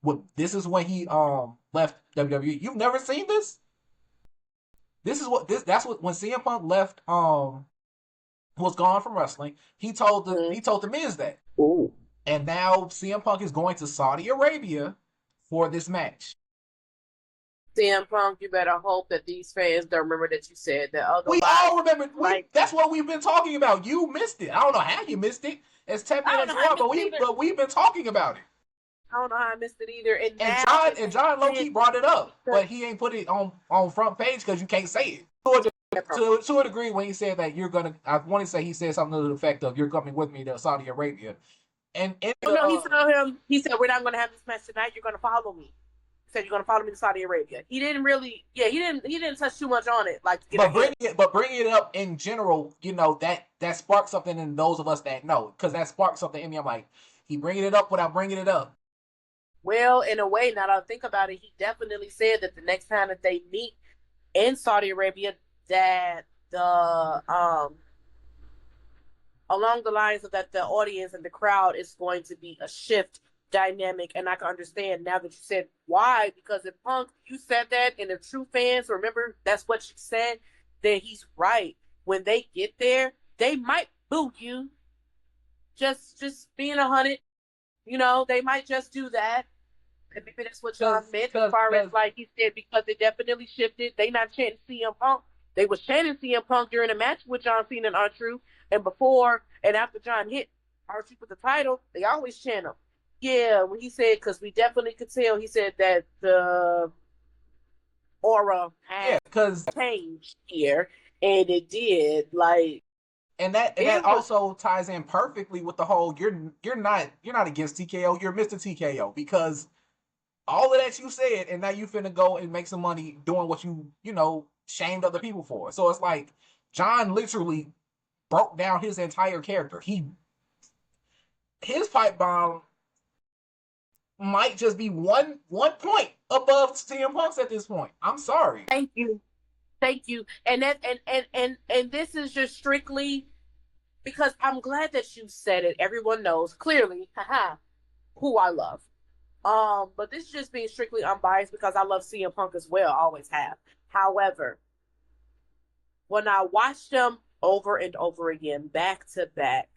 Speaker 1: What? This is when he left WWE. You've never seen this? This is what this. That's what when CM Punk left. Was gone from wrestling. He told the Miz that.
Speaker 2: Ooh.
Speaker 1: And now CM Punk is going to Saudi Arabia for this match.
Speaker 2: CM Punk, you better hope that these fans don't remember that you said that.
Speaker 1: We
Speaker 2: Otherwise,
Speaker 1: all remember.
Speaker 2: like,
Speaker 1: That's what we've been talking about. You missed it. I don't know how you missed it. It's 10
Speaker 2: I don't
Speaker 1: minutes
Speaker 2: know how I
Speaker 1: long, but
Speaker 2: missed it either.
Speaker 1: we've been talking about it.
Speaker 2: I don't know how I missed it either. And
Speaker 1: And
Speaker 2: now
Speaker 1: John Low-key brought it up, but he ain't put it on front page because you can't say it. To a degree, when he said that you're gonna, I want to say he said something to the effect of "You're coming with me to Saudi Arabia," and
Speaker 2: no, he told him. He said, "We're not going to have this match tonight. You're going to follow me." He said, "You're going to follow me to Saudi Arabia." He didn't really, yeah, he didn't touch too much on it, like.
Speaker 1: But bringing it up in general, you know that sparks something in those of us that know, because that sparks something in me. I'm like, he bringing it up without bringing it up.
Speaker 2: Well, in a way, now that I think about it, he definitely said that the next time that they meet in Saudi Arabia, that the along the lines of that the audience and the crowd is going to be a shift dynamic. And I can understand now that you said why, because if Punk, you said that, and the true fans remember that's what you said, then he's right. When they get there, they might boo you. Just being 100, they might just do that. And maybe that's what John meant as far as, like he said, because it definitely shifted. They not chanting CM Punk. They was chanting CM Punk during a match with John Cena and R-Truth. And before and after John hit R-Truth with the title, they always chant him. Yeah, when he said, because we definitely could tell, he said that the aura had changed here. And it did. Like,
Speaker 1: and that also ties in perfectly with the whole you're not against TKO, you're Mr. TKO, because all of that you said, and now you finna go and make some money doing what you shamed other people for. So it's like John literally broke down his entire character. His pipe bomb might just be one point above CM Punk's at this point. I'm sorry.
Speaker 2: Thank you. And that and this is just strictly because I'm glad that you said it. Everyone knows clearly, who I love. But this is just being strictly unbiased because I love CM Punk as well, always have. However, when I watched them over and over again, back to back,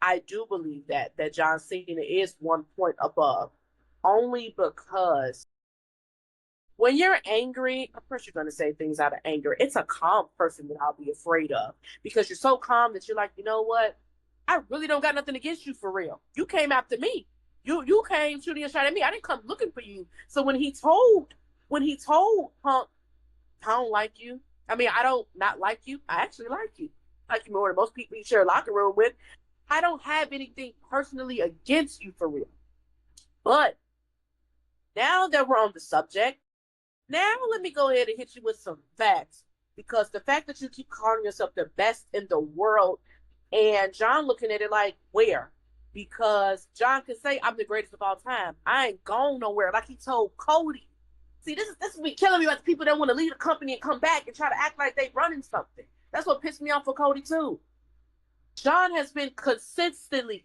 Speaker 2: I do believe that John Cena is 1 point above, only because when you're angry, of course you're going to say things out of anger. It's a calm person that I'll be afraid of because you're so calm that you're like, you know what? I really don't got nothing against you for real. You came after me. You came shooting a shot at me. I didn't come looking for you. So when he told Punk, I don't like you. I mean, I don't not like you. I actually like you. I like you more than most people you share a locker room with. I don't have anything personally against you for real. But now that we're on the subject, now let me go ahead and hit you with some facts. Because the fact that you keep calling yourself the best in the world, and John looking at it like, where? Because John can say, I'm the greatest of all time. I ain't gone nowhere. Like he told Cody. See, this is me killing me about the people that want to leave the company and come back and try to act like they running something. That's what pissed me off for Cody, too. John has been consecutively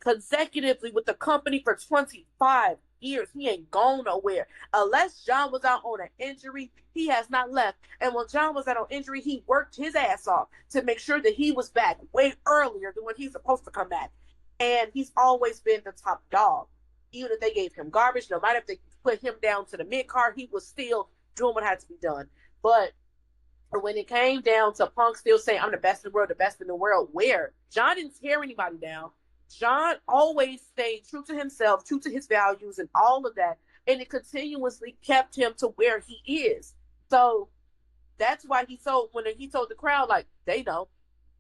Speaker 2: with the company for 25 years. He ain't gone nowhere. Unless John was out on an injury, he has not left. And when John was out on injury, he worked his ass off to make sure that he was back way earlier than when he's supposed to come back. And he's always been the top dog. Even if they gave him garbage, no matter if they put him down to the mid-card, he was still doing what had to be done. But when it came down to Punk still saying, I'm the best in the world, where? John didn't tear anybody down. John always stayed true to himself, true to his values, and all of that, and it continuously kept him to where he is. So that's why he told the crowd, like, they know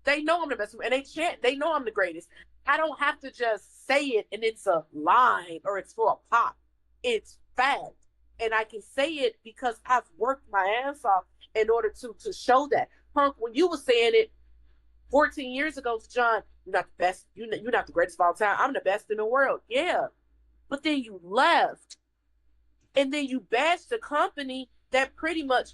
Speaker 2: I'm the best, and they know I'm the greatest. I don't have to just say it and it's a line or it's for a pop. It's fact, and I can say it because I've worked my ass off in order to show that. Punk, when you were saying it 14 years ago to John, you're not the best. You're not the greatest of all time. I'm the best in the world. Yeah, but then you left, and then you bashed the company that pretty much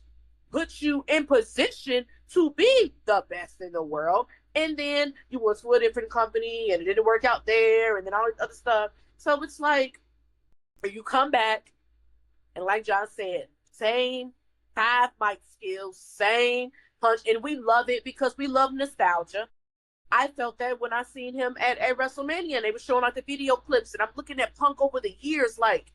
Speaker 2: put you in position to be the best in the world. And then you went to a different company and it didn't work out there, and then all this other stuff. So it's like you come back, and like John said, same 5 mic skills, same punch, and we love it because we love nostalgia. I felt that when I seen him at WrestleMania and they were showing like the video clips, and I'm looking at Punk over the years, like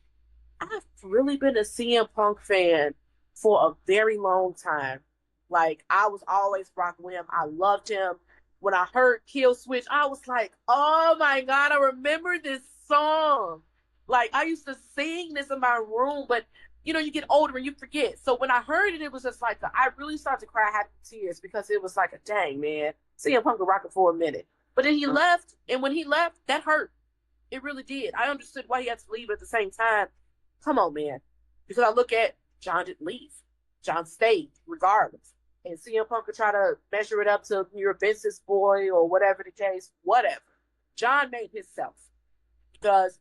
Speaker 2: I've really been a CM Punk fan for a very long time. Like I was always rocking with him. I loved him. When I heard Kill Switch, I was like, oh my God, I remember this song. Like I used to sing this in my room, but you get older and you forget. So when I heard it, it was just like I really started to cry happy tears because it was like a dang man. CM Punk was rocking for a minute. But then he left, and when he left, that hurt. It really did. I understood why he had to leave at the same time. Come on, man. Because I look at John didn't leave. John stayed regardless. And CM Punk could try to measure it up to your Vince's boy or whatever the case, whatever. John made himself because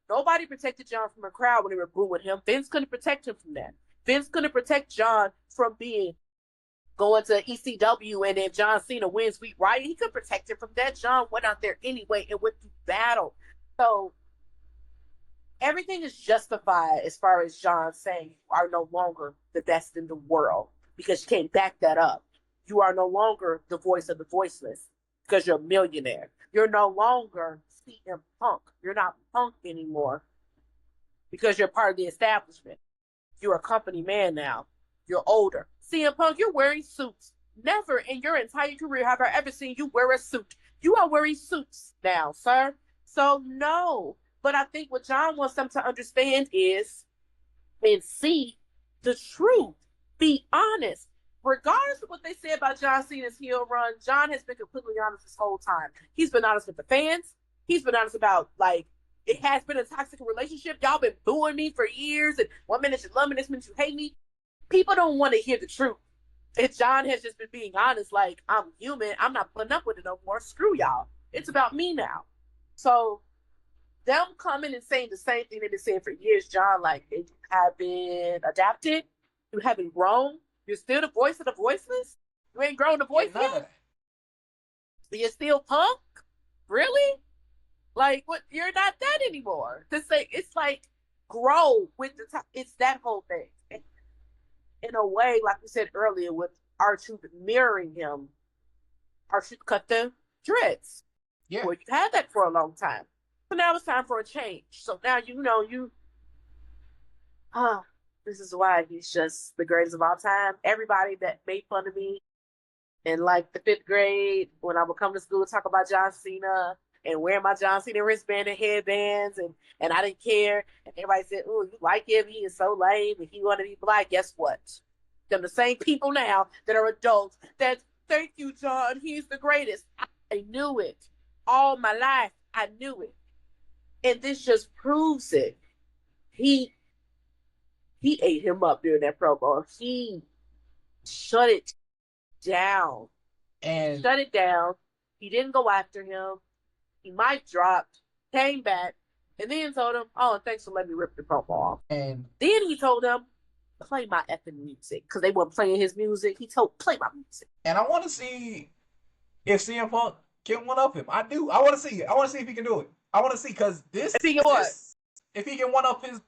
Speaker 2: nobody protected John from a crowd when they were booing him. Vince couldn't protect him from that. Vince couldn't protect John from being going to ECW, and if John Cena wins Sweet Riot, he could protect him from that. John went out there anyway and went through battle. So everything is justified as far as John saying you are no longer the best in the world because you can't back that up. You are no longer the voice of the voiceless because you're a millionaire. You're no longer CM Punk. You're not Punk anymore because you're part of the establishment. You're a company man now. You're older. CM Punk, you're wearing suits. Never in your entire career have I ever seen you wear a suit. You are wearing suits now, sir. So no. But I think what John wants them to understand is and see the truth. Be honest. Regardless of what they say about John Cena's heel run, John has been completely honest this whole time. He's been honest with the fans. He's been honest about, like, it has been a toxic relationship. Y'all been booing me for years, and one minute you love me, next minute you hate me. People don't want to hear the truth. And John has just been being honest, like, I'm human. I'm not putting up with it no more. Screw y'all. It's about me now. So them coming and saying the same thing they've been saying for years, John, like, you have been adapted. You haven't grown. You're still the voice of the voiceless. You ain't grown the voice yet. You're still Punk. Really? Like, what? You're not that anymore. To say it's like grow with the time. It's that whole thing. In a way, like we said earlier, with R-Truth mirroring him, R-Truth cut the dreads.
Speaker 1: Yeah.
Speaker 2: Well, you had that for a long time. So now it's time for a change. So now this is why he's just the greatest of all time. Everybody that made fun of me in like the 5th grade when I would come to school and talk about John Cena and wearing my John Cena wristband and headbands, and I didn't care. And everybody said, "Oh, you like him? He is so lame. And he wanted to be black." Guess what? They're the same people now that are adults that thank you, John. He's the greatest. I knew it all my life. I knew it, and this just proves it. He ate him up during that promo. He shut it down.
Speaker 1: And
Speaker 2: shut it down. He didn't go after him. He mic dropped, came back, and then told him, "Oh, thanks for letting me rip the promo off."
Speaker 1: and
Speaker 2: Then he told him, "Play my effing music," because they weren't playing his music. He told, "Play my music."
Speaker 1: and I want to see if CM Punk can one up him. I do. I want to see it. I want to see if he can do it. I want to see because
Speaker 2: If he can what?
Speaker 1: if he can one up this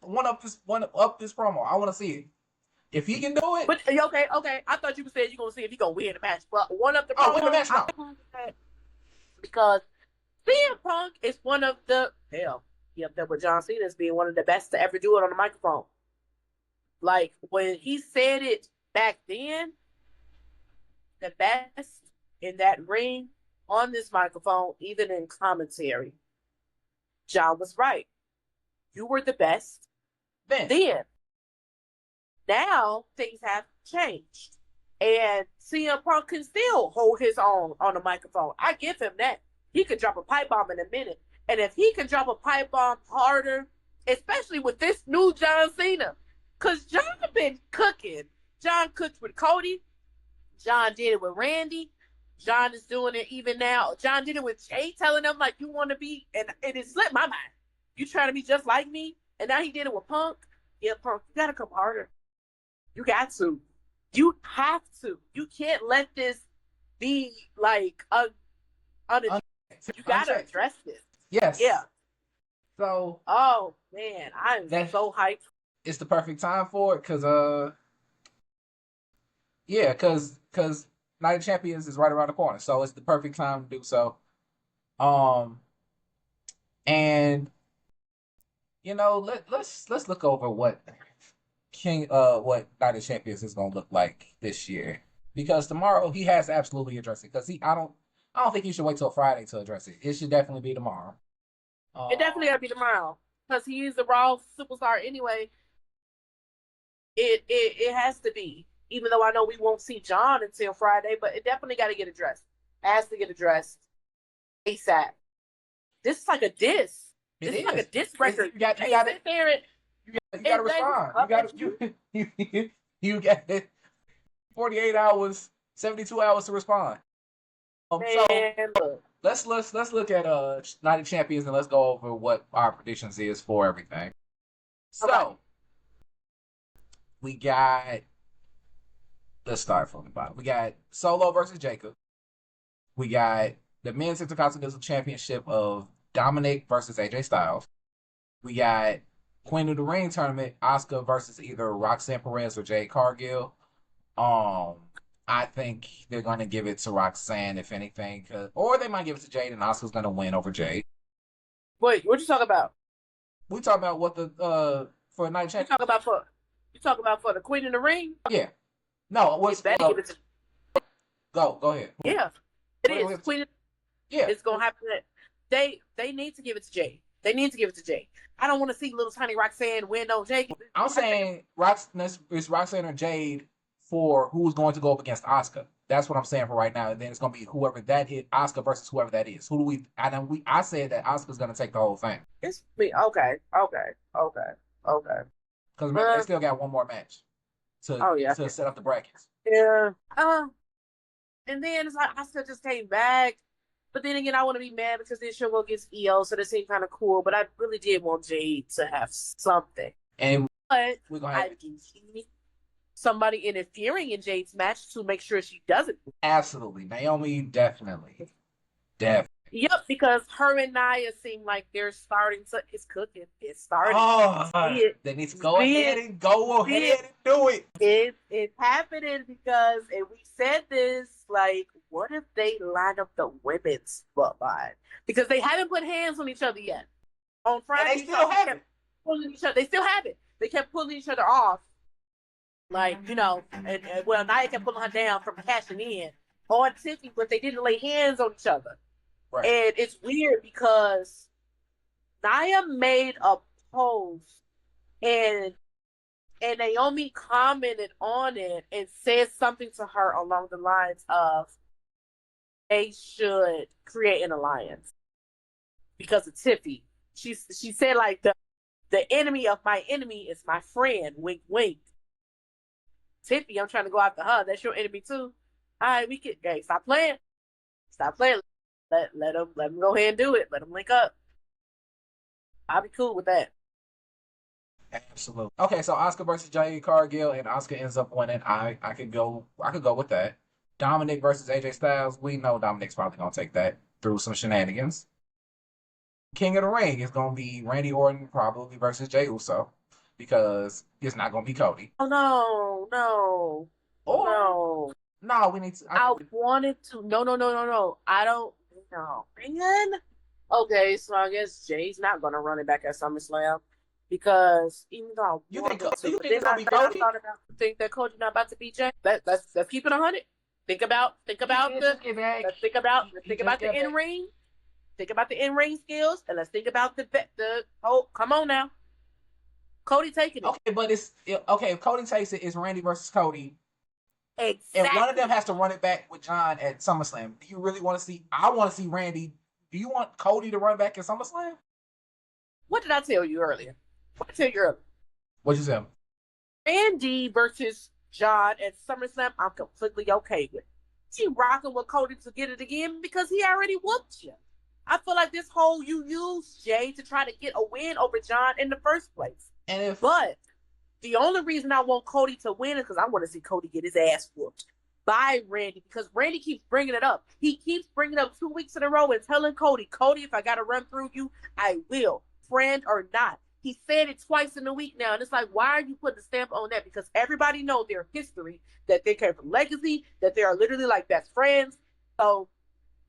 Speaker 1: promo. I want to see it. If he can do it.
Speaker 2: But okay. I thought you said you're gonna see if he gonna win the match. But one up the promo.
Speaker 1: Win the match now.
Speaker 2: Because CM Punk is one of the he up there with John Cena as being one of the best to ever do it on the microphone. Like when he said it back then, the best in that ring on this microphone, even in commentary, John was right. You were the best
Speaker 1: Then
Speaker 2: then. Now things have changed. And CM Punk can still hold his own on the microphone. I give him that. He could drop a pipe bomb in a minute. And if he can drop a pipe bomb harder, especially with this new John Cena, because John been cooking. John cooked with Cody. John did it with Randy. John is doing it even now. John did it with Jay, telling them like you want to be, and it slipped my mind. You trying to be just like me, and now he did it with Punk. Yeah, Punk, you gotta come harder. You got to. You have to. You can't let this be like you gotta address this.
Speaker 1: Yes.
Speaker 2: Yeah.
Speaker 1: So.
Speaker 2: Oh man, I'm so hyped.
Speaker 1: It's the perfect time for it because yeah, because Night of Champions is right around the corner, so it's the perfect time to do so. And you know, let's look over what what Night of Champions is gonna look like this year, because tomorrow he has to absolutely address it, because I don't think he should wait till Friday to address it. It should definitely be tomorrow.
Speaker 2: It definitely gotta be tomorrow, because he is the Raw superstar anyway. It has to be. Even though I know we won't see John until Friday, but it definitely got to get addressed. It has to get addressed ASAP. This is like a diss. This is like a diss record.
Speaker 1: You got to respond. You got 48 hours, 72 hours to respond. So let's look at Night of Champions, and let's go over what our predictions is for everything. So we got. Let's start from the bottom. We got Solo versus Jacob. We got the Men's Intercontinental Championship of Dominic versus AJ Styles. We got Queen of the Ring tournament, Asuka versus either Roxanne Perez or Jade Cargill. I think they're going to give it to Roxanne, if anything, or they might give it to Jade, and Asuka's going to win over Jade.
Speaker 2: Wait, what you talking about?
Speaker 1: We talking about what the for Night Champion.
Speaker 2: You talking about for the Queen of the Ring?
Speaker 1: Yeah. No, what's
Speaker 2: give it to...
Speaker 1: Go ahead.
Speaker 2: Yeah, it is. Queen.
Speaker 1: Yeah,
Speaker 2: it's gonna happen. They need to give it to Jay. They need to give it to Jay. I don't want to see little tiny Roxanne win on Jay.
Speaker 1: I'm saying it's Roxanne or Jade for who's going to go up against Asuka. That's what I'm saying for right now. And then it's gonna be whoever that hit, Asuka versus whoever that is. Who do we? I said that Asuka's gonna take the whole thing.
Speaker 2: It's me. Okay. Because
Speaker 1: remember, they still got one more match to set up the brackets.
Speaker 2: Yeah. And then it's like Asuka just came back. But then again, I want to be mad because then she'll go against EO, so that seemed kind of cool. But I really did want Jade to have something. But
Speaker 1: we're gonna have
Speaker 2: somebody interfering in Jade's match to make sure she doesn't.
Speaker 1: Absolutely. Naomi, definitely.
Speaker 2: Yep, because her and Nia seem like they're starting to. It's cooking. It's starting.
Speaker 1: They need to go ahead and do it.
Speaker 2: It's happening because, and we said this, like, what if they line up the women's bloodline? Because they haven't put hands on each other yet. On Friday,
Speaker 1: and they still have it.
Speaker 2: Pulling each other. They still have it. They kept pulling each other off. Like, you know, and Nia kept pulling her down from cashing in on Tiffany, but they didn't lay hands on each other. Right. And it's weird because Nia made a post and Naomi commented on it and said something to her along the lines of they should create an alliance because of Tiffy. She said like the enemy of my enemy is my friend. Wink, wink. Tiffy, I'm trying to go after her. That's your enemy too. All right, we can. Hey, stop playing. Stop playing. Let them go ahead and do it. Let them link up. I'll be cool with that.
Speaker 1: Absolutely. Okay, so Asuka versus Jade Cargill, and Asuka ends up winning. I could go with that. Dominic versus AJ Styles. We know Dominic's probably gonna take that through some shenanigans. King of the Ring is gonna be Randy Orton probably versus Jey Uso, because it's not gonna be Cody.
Speaker 2: Oh no.
Speaker 1: No, we need to.
Speaker 2: I wanted to. No. I don't. No, man. Okay, so I guess Jay's not gonna run it back at SummerSlam because even though
Speaker 1: you think it's gonna be Cody?
Speaker 2: Think that Cody not about to beat Jay? Let's keep it 100. Think about the in ring. Think about the in-ring skills, and let's think about the. Oh, come on now, Cody taking it.
Speaker 1: Okay, but okay. If Cody takes it, it's Randy versus Cody, and one of them
Speaker 2: Exactly.
Speaker 1: has to run it back with John at SummerSlam. Do you really want to see? I want to see Randy. Do you want Cody to run back at SummerSlam?
Speaker 2: What did I tell you earlier? What did I tell you earlier?
Speaker 1: What you say?
Speaker 2: Randy versus John at SummerSlam, I'm completely okay with. She rocking with Cody to get it again because he already whooped you. I feel like this whole you used Jay to try to get a win over John in the first place. But the only reason I want Cody to win is because I want to see Cody get his ass whooped by Randy, because Randy keeps bringing it up. He keeps bringing it up 2 weeks in a row and telling Cody, if I got to run through you, I will, friend or not. He said it twice in a week now, and it's like, why are you putting a stamp on that? Because everybody knows their history, that they came from legacy, that they are literally like best friends. So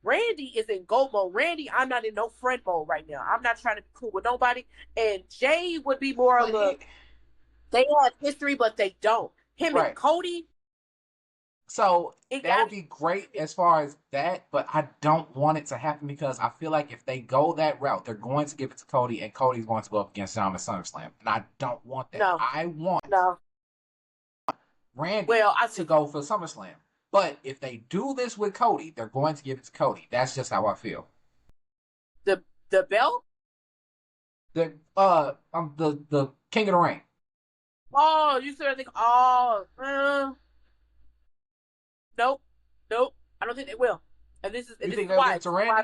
Speaker 2: Randy is in go mode. Randy, I'm not in no friend mode right now. I'm not trying to be cool with nobody. And Jay would be more of a, they have history, but they don't. Him and Cody.
Speaker 1: So that would be great as far as that, but I don't want it to happen because I feel like if they go that route, they're going to give it to Cody, and Cody's going to go up against John at SummerSlam, and I don't want that.
Speaker 2: No.
Speaker 1: I want Randy to go for SummerSlam. But if they do this with Cody, they're going to give it to Cody. That's just how I feel.
Speaker 2: The belt?
Speaker 1: The King of the Ring.
Speaker 2: Oh, you sort of think, nope. I don't think they will. And this is
Speaker 1: you think they'll give it to Randy?
Speaker 2: I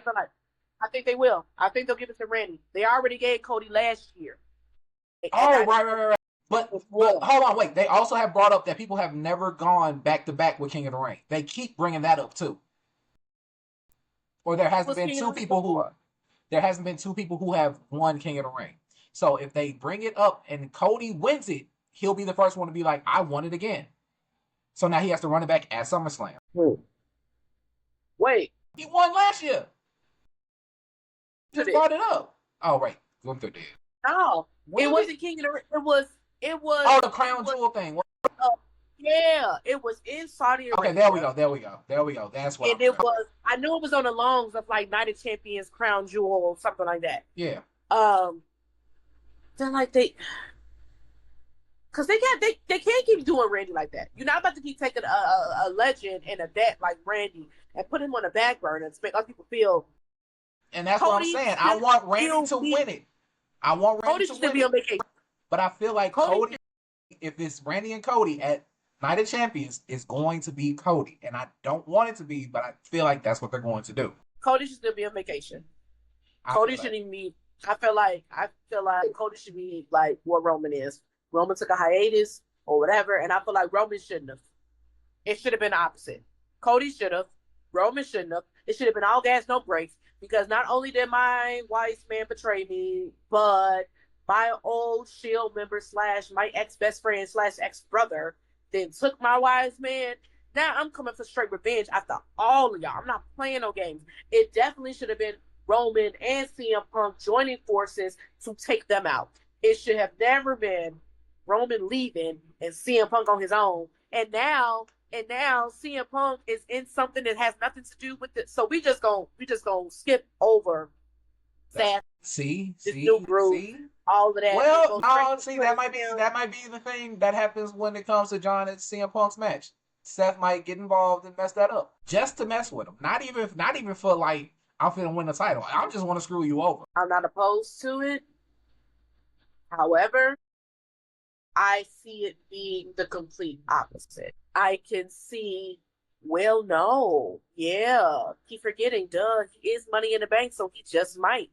Speaker 2: think they will. I think they'll give it to Randy. They already gave Cody last year.
Speaker 1: Right. But hold on, wait. They also have brought up that people have never gone back to back with King of the Ring. They keep bringing that up too. Or there hasn't been two people who have won King of the Ring. So if they bring it up and Cody wins it, he'll be the first one to be like, I won it again. So now he has to run it back at SummerSlam.
Speaker 2: Wait.
Speaker 1: He won last year. Just brought it up. Oh, right. Gunther did.
Speaker 2: No. It wasn't King of the Ring. It was.
Speaker 1: Oh, the crown jewel thing.
Speaker 2: Yeah, it was in Saudi Arabia.
Speaker 1: Okay, there we go. That's what.
Speaker 2: And it was. I knew it was on the longs of like Night of Champions, Crown Jewel, or something like that.
Speaker 1: Yeah.
Speaker 2: Then like because they can't keep doing Randy like that. You're not about to keep taking a legend and a vet like Randy and put him on the back burner and make other people feel.
Speaker 1: And that's what I'm saying. I want Randy to win it. I want Randy to win it. But I feel like Cody, if it's Randy and Cody at Night of Champions, is going to be Cody. And I don't want it to be, but I feel like that's what they're going to do.
Speaker 2: Cody should still be on vacation. Cody shouldn't even be. I feel like Cody should be like what Roman is. Roman took a hiatus or whatever, and I feel like Roman shouldn't have. It should have been the opposite. Cody should have. Roman shouldn't have. It should have been all gas, no brakes. Because not only did my wise man betray me, but my old Shield member / my ex-best friend / ex-brother then took my wise man. Now I'm coming for straight revenge after all of y'all. I'm not playing no games. It definitely should have been Roman and CM Punk joining forces to take them out. It should have never been Roman leaving and CM Punk on his own. And now CM Punk is in something that has nothing to do with it. So we just gonna skip over that.
Speaker 1: See,
Speaker 2: all of that.
Speaker 1: Well, no, see, that might be the thing that happens when it comes to John and CM Punk's match. Seth might get involved and mess that up just to mess with him. Not even for like I'm finna win the title. I just want to screw you over.
Speaker 2: I'm not opposed to it. However, I see it being the complete opposite. I can see, well, no, yeah, keep forgetting, he is Money in the Bank, so he just might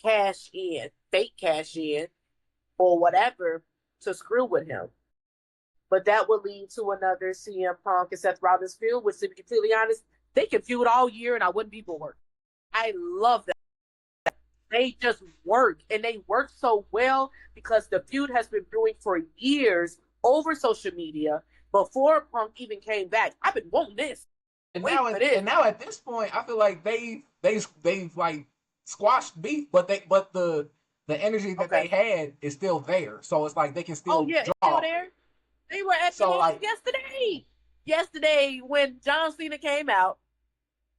Speaker 2: fake cash in, or whatever to screw with him. But that would lead to another CM Punk and Seth Rollins feud, which, to be completely honest, they can feud all year and I wouldn't be bored. I love that. They just work, and they work so well because the feud has been brewing for years over social media before Punk even came back. I've been wanting this.
Speaker 1: And now at this point, I feel like they've like squashed beef, but the energy that they had is still there. So it's like they can still draw.
Speaker 2: Still there. They were at the yesterday. Yesterday when John Cena came out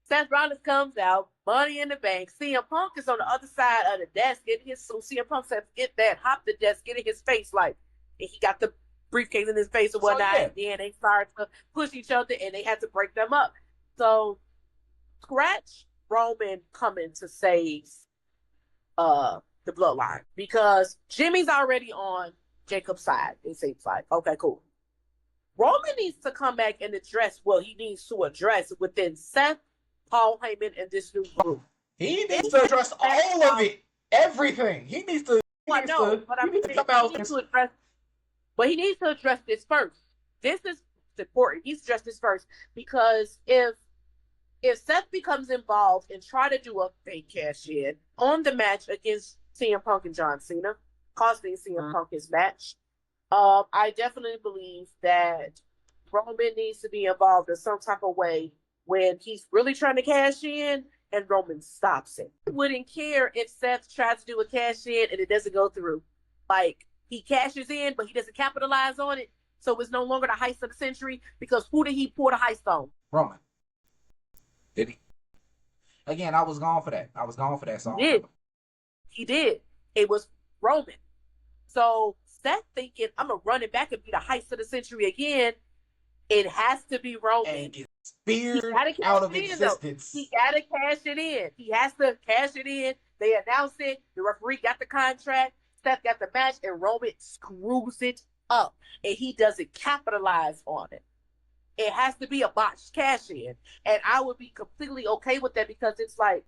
Speaker 2: Seth Rollins comes out, Money in the Bank. CM Punk is on the other side of the desk, getting his. So CM Punk says, "Get that, hop the desk, get in his face, like." And he got the briefcase in his face or whatnot.
Speaker 1: So, yeah.
Speaker 2: And then they started to push each other, and they had to break them up. So, scratch Roman coming to save the bloodline because Jimmy's already on Jacob's side. It seems like okay, cool. Roman needs to come back and address what he needs to address within Seth, Paul Heyman, and this new group.
Speaker 1: He needs to address all of it, everything. He needs to.
Speaker 2: He needs to address, but he needs to address this first. This is important. He needs to address this first because if Seth becomes involved and try to do a fake cash in on the match against CM Punk and John Cena, costing CM Punk his match, I definitely believe that Roman needs to be involved in some type of way when he's really trying to cash in and Roman stops it. I wouldn't care if Seth tries to do a cash in and it doesn't go through. Like, he cashes in, but he doesn't capitalize on it. So it's no longer the heist of the century because who did he pour the heist on?
Speaker 1: Roman. Did he? Again, I was gone for that. I was gone for that song.
Speaker 2: He did. It was Roman. So Seth thinking, I'm going to run it back and be the heist of the century again. It has to be Roman.
Speaker 1: And get speared out of existence.
Speaker 2: He got to cash it in. He has to cash it in. They announced it. The referee got the contract. Seth got the match. And Roman screws it up. And he doesn't capitalize on it. It has to be a botched cash in. And I would be completely okay with that because it's like,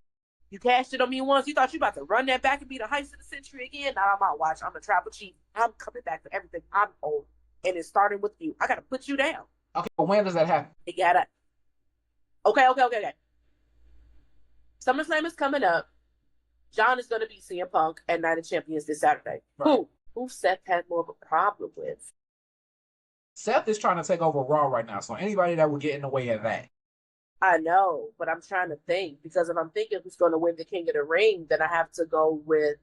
Speaker 2: you cashed it on me once. You thought you about to run that back and be the heist of the century again? Now I'm out. Watch. I'm a tribal chief. I'm coming back for everything. I'm old. And it's starting with you. I got to put you down.
Speaker 1: Okay, but when does that happen?
Speaker 2: It got to. Okay. SummerSlam is coming up. John is going to be CM Punk at Night of Champions this Saturday. Right. Who Seth had more of a problem with?
Speaker 1: Seth is trying to take over Raw right now, so anybody that would get in the way of that.
Speaker 2: I know, but I'm trying to think because if I'm thinking who's going to win the King of the Ring, then I have to go with.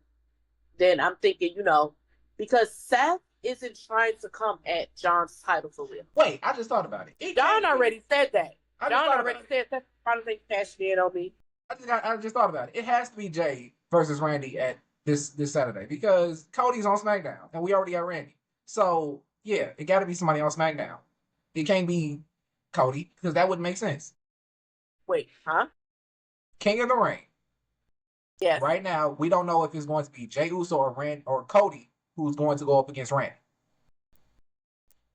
Speaker 2: Then I'm thinking, because Seth isn't trying to come at John's title for real.
Speaker 1: Wait, I just thought about it.
Speaker 2: John already said that. John already said that. I don't think cashed in on me.
Speaker 1: I just thought about it. It has to be Jay versus Randy at this Saturday because Cody's on SmackDown and we already got Randy. So yeah, it got to be somebody on SmackDown. It can't be Cody because that wouldn't make sense.
Speaker 2: Wait, huh?
Speaker 1: King of the Ring.
Speaker 2: Yes.
Speaker 1: Right now, we don't know if it's going to be Jey Uso or Cody who's going to go up against Randy.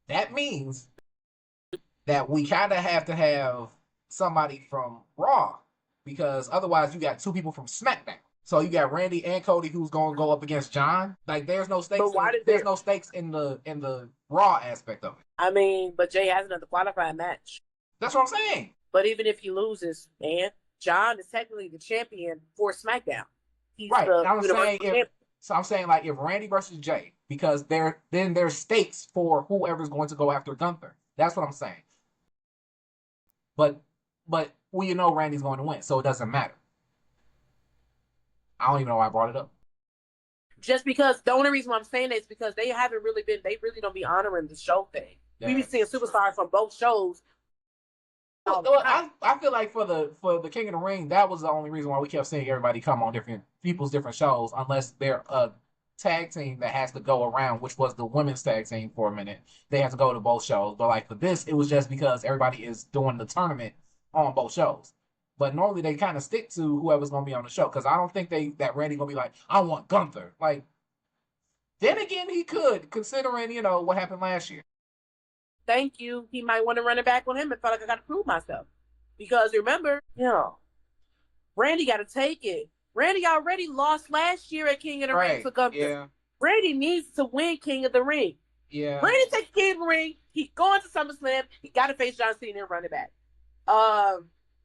Speaker 1: That means that we kind of have to have somebody from Raw because otherwise you got two people from SmackDown. So you got Randy and Cody who's going to go up against John. Like there's no stakes. There's no stakes in the Raw aspect of it.
Speaker 2: I mean, but Jay has another qualifying match.
Speaker 1: That's what I'm saying.
Speaker 2: But even if he loses, man, John is technically the champion for SmackDown. He's
Speaker 1: right. I'm saying like if Randy versus Jay, because then there's stakes for whoever's going to go after Gunther. That's what I'm saying. But Randy's going to win, so it doesn't matter. I don't even know why I brought it up.
Speaker 2: Just because the only reason why I'm saying that is because they really don't be honoring the show thing. Yeah. We be seeing superstars from both shows.
Speaker 1: I feel like for the King of the Ring, that was the only reason why we kept seeing everybody come on different people's different shows, unless they're a tag team that has to go around, which was the women's tag team for a minute. They have to go to both shows. But like for this, it was just because everybody is doing the tournament on both shows. But normally they kind of stick to whoever's going to be on the show because I don't think that Randy going to be like, I want Gunther. Like, then again, he could, considering, what happened last year.
Speaker 2: Thank you. He might want to run it back on him and feel like I got to prove myself. Because remember, Randy got to take it. Randy already lost last year at King of the Ring to Gunther. Yeah. Randy needs to win King of the Ring.
Speaker 1: Yeah.
Speaker 2: Randy takes King of the Ring. He's going to SummerSlam. He got to face John Cena and run it back.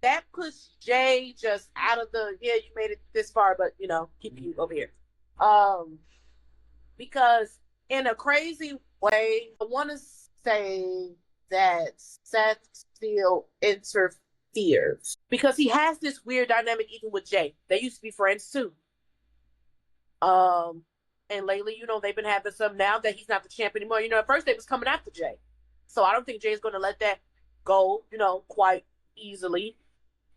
Speaker 2: That puts Jay just out of you made it this far, but, keep you over here. Because in a crazy way, I want to say that Seth still interferes because he has this weird dynamic even with Jay. They used to be friends too. And lately, they've been having some now that he's not the champ anymore. At first they was coming after Jay. So I don't think Jay's going to let that go, quite easily.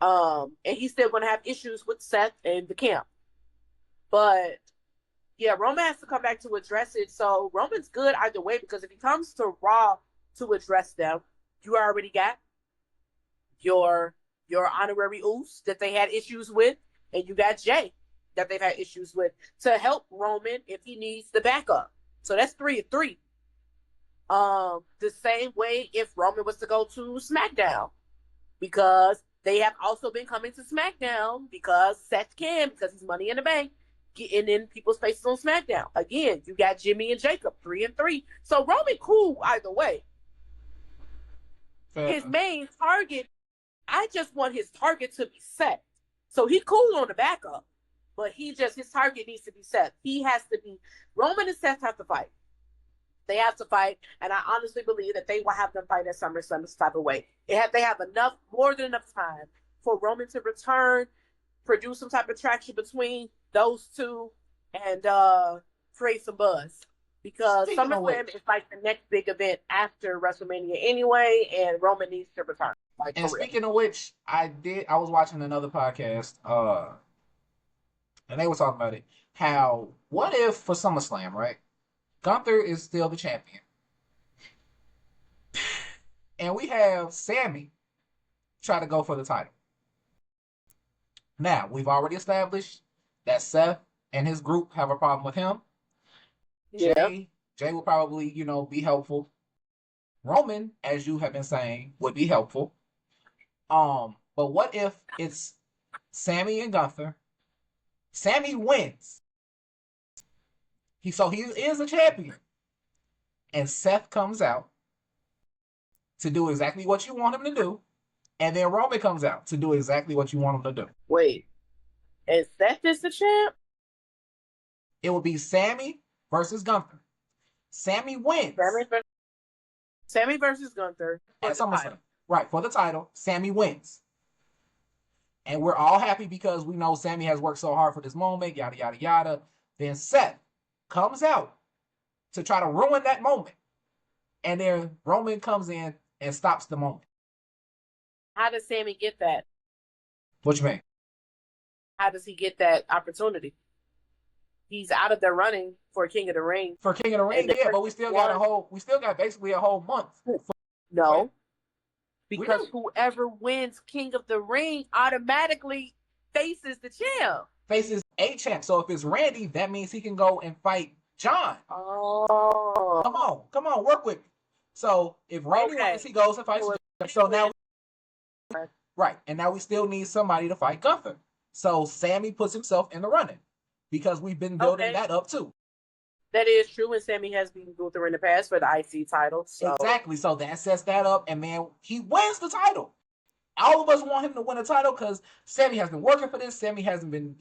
Speaker 2: And he's still going to have issues with Seth and the camp. But yeah, Roman has to come back to address it. So Roman's good either way because if he comes to Raw to address them, you already got your honorary Usos that they had issues with, and you got Jay that they've had issues with to help Roman if he needs the backup. So that's 3 of 3. The same way if Roman was to go to SmackDown, because they have also been coming to SmackDown because Seth can, because he's Money in the Bank, getting in people's faces on SmackDown. Again, you got Jimmy and Jacob, 3 and 3. So Roman cool either way. His main target, I just want his target to be set. So he cool on the backup, but his target needs to be set. He has to be, Roman and Seth have to fight. They have to fight, and I honestly believe that they will have them fight at SummerSlam this type of way. They have more than enough time for Roman to return, produce some type of traction between those two, and create some buzz. Because SummerSlam is like the next big event after WrestleMania anyway, and Roman needs to return.
Speaker 1: And speaking of which, I was watching another podcast, and they were talking about it. What if for SummerSlam, right? Gunther is still the champion. And we have Sammy try to go for the title. Now, we've already established that Seth and his group have a problem with him.
Speaker 2: Yeah.
Speaker 1: Jay will probably, be helpful. Roman, as you have been saying, would be helpful. But what if it's Sammy and Gunther? Sammy wins. He is a champion. And Seth comes out to do exactly what you want him to do. And then Roman comes out to do exactly what you want him to do.
Speaker 2: Wait. And Seth is the champ?
Speaker 1: It would be Sammy versus Gunther. Sammy wins.
Speaker 2: Sammy versus Gunther.
Speaker 1: At SummerSlam. Right, for the title. Sammy wins. And we're all happy because we know Sammy has worked so hard for this moment, yada, yada, yada. Then Seth comes out to try to ruin that moment. And then Roman comes in and stops the moment.
Speaker 2: How does Sammy get that?
Speaker 1: What you mean?
Speaker 2: How does he get that opportunity? He's out of the running for King of the Ring.
Speaker 1: For King of the Ring, yeah, but we still got basically a whole month.
Speaker 2: No. Because whoever wins King of the Ring automatically faces the champ.
Speaker 1: Faces a champ. So if it's Randy, that means he can go and fight John.
Speaker 2: Oh.
Speaker 1: Come on, work with me. So if Randy wins, he goes and fights John. So now, right, and now we still need somebody to fight Gunther. So Sammy puts himself in the running because we've been building that up too.
Speaker 2: That is true, and Sammy has been Gunther in the past for the IC title. So.
Speaker 1: Exactly. So that sets that up, and man, he wins the title. All of us want him to win the title because Sammy has been working for this. Sammy hasn't been,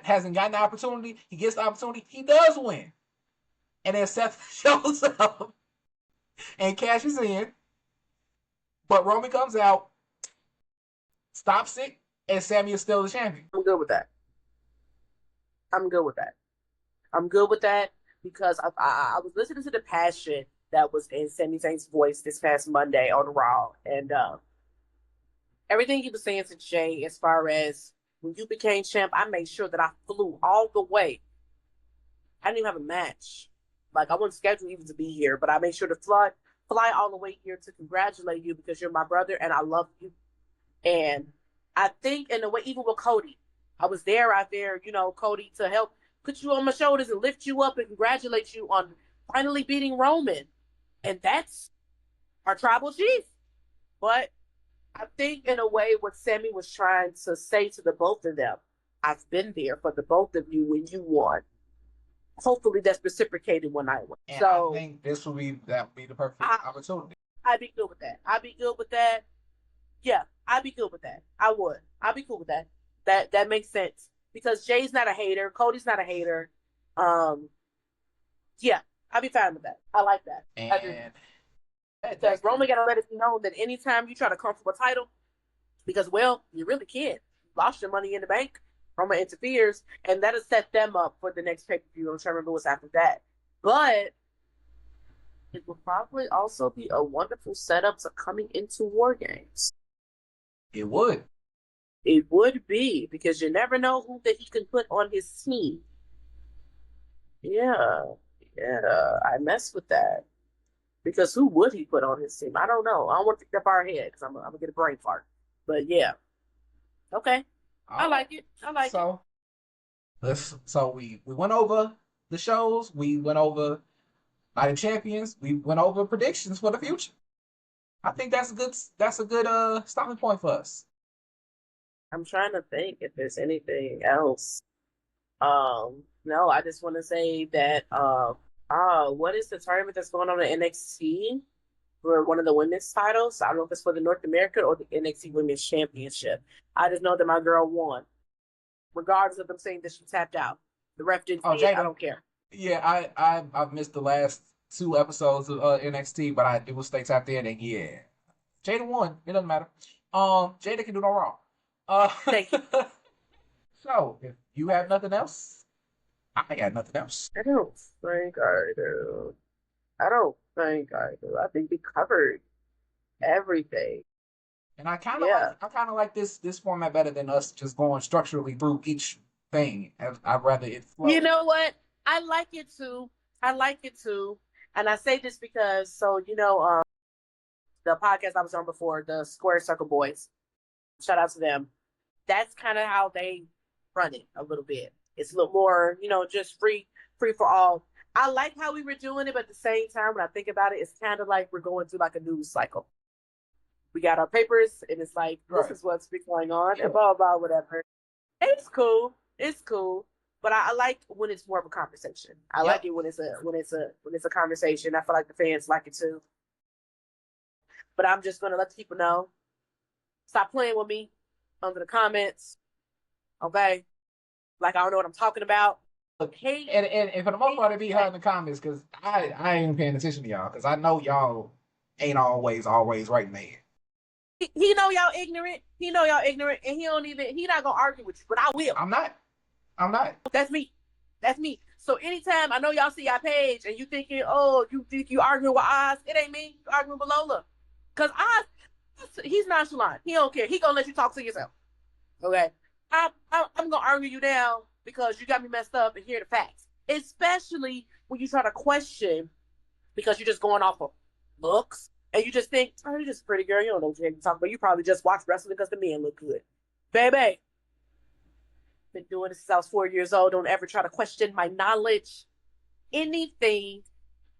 Speaker 1: hasn't gotten the opportunity. He gets the opportunity. He does win. And then Seth shows up and cashes in. But Roman comes out, stops it, and Sammy is still the champion.
Speaker 2: I'm good with that. I'm good with that because I was listening to the passion that was in Sami Zayn's voice this past Monday on Raw, and everything he was saying to Jay as far as when you became champ, I made sure that I flew all the way. I didn't even have a match. Like, I wasn't scheduled even to be here, but I made sure to fly all the way here to congratulate you because you're my brother and I love you. And I think in a way, even with Cody, I was out there, Cody, to help put you on my shoulders and lift you up and congratulate you on finally beating Roman. And that's our tribal chief. But I think in a way what Sammy was trying to say to the both of them, I've been there for the both of you when you won. Hopefully that's reciprocated when I win.
Speaker 1: And so I think that would be the perfect opportunity.
Speaker 2: I'd be good with that. Yeah, I'd be good with that. I would. I'd be cool with that. That makes sense. Because Jay's not a hater. Cody's not a hater. Yeah, I'd be fine with that. I like that.
Speaker 1: And
Speaker 2: because Roman got to let it be known that anytime you try to come for a title, because, well, you really can't. You lost your Money in the Bank. Roman interferes, and that'll set them up for the next pay-per-view on Sherman Lewis after that. But it will probably also be a wonderful setup to coming into War Games.
Speaker 1: It would.
Speaker 2: It would be because you never know who that he can put on his team. Yeah, yeah, I mess with that because who would he put on his team? I don't know. I don't want to think that far ahead because I'm gonna get a brain fart. But yeah, okay, I
Speaker 1: All right.
Speaker 2: like it. I like it.
Speaker 1: So we went over the shows, we went over Night of Champions, we went over predictions for the future. I think that's a good stopping point for us.
Speaker 2: I'm trying to think if there's anything else. No, I just want to say that what is the tournament that's going on in NXT for one of the women's titles? I don't know if it's for the North American or the NXT Women's Championship. I just know that my girl won, regardless of them saying that she tapped out. The ref didn't
Speaker 1: Oh,
Speaker 2: see it. I
Speaker 1: Jada.
Speaker 2: don't care.
Speaker 1: Yeah, I've missed the last two episodes of NXT, but I do stay tapped in, and yeah, Jada won. It doesn't matter. Jada can do no wrong. Uh,
Speaker 2: Thank you.
Speaker 1: so if you have nothing else, I got nothing else.
Speaker 2: I don't think I do. I don't think I do. I think we covered everything.
Speaker 1: And
Speaker 2: Yeah.
Speaker 1: I kind of like this format better than us just going structurally through each thing. I'd rather it
Speaker 2: You
Speaker 1: flow.
Speaker 2: know what? I like it too. I like it too. And I say this because, so, the podcast I was on before, the Square Circle Boys, shout out to them. That's kind of how they run it a little bit. It's a little more, just free for all. I like how we were doing it, but at the same time, when I think about it, it's kind of like we're going through like a news cycle. We got our papers, and it's like this
Speaker 1: Right.
Speaker 2: is what's been going on,
Speaker 1: Yeah.
Speaker 2: and blah blah whatever. It's cool. It's cool. But I like when it's more of a conversation. I like
Speaker 1: Yep.
Speaker 2: it when it's a conversation. I feel like the fans like it too. But I'm just gonna let the people know. Stop playing with me under the comments. Okay? Like I don't know what I'm talking about. Hate,
Speaker 1: And for the most part, it be her in the comments because I ain't paying attention to y'all because I know y'all ain't always right in there.
Speaker 2: he know y'all ignorant. He know y'all ignorant, and he not gonna argue with you, but I will.
Speaker 1: I'm not. I'm not.
Speaker 2: That's me. That's me. So anytime I know y'all see our page and you thinking, oh, you think you arguing with Oz, it ain't me. You arguing with Lola. Cause Oz, he's nonchalant. He don't care. He gonna let you talk to yourself. Okay. I'm gonna argue you down because you got me messed up and hear the facts. Especially when you try to question because you're just going off of looks and you just think, oh, you're just a pretty girl. You don't know what you're talking about. You probably just watch wrestling because the men look good. Baby, been doing this since I was 4 years old. Don't ever try to question my knowledge. Anything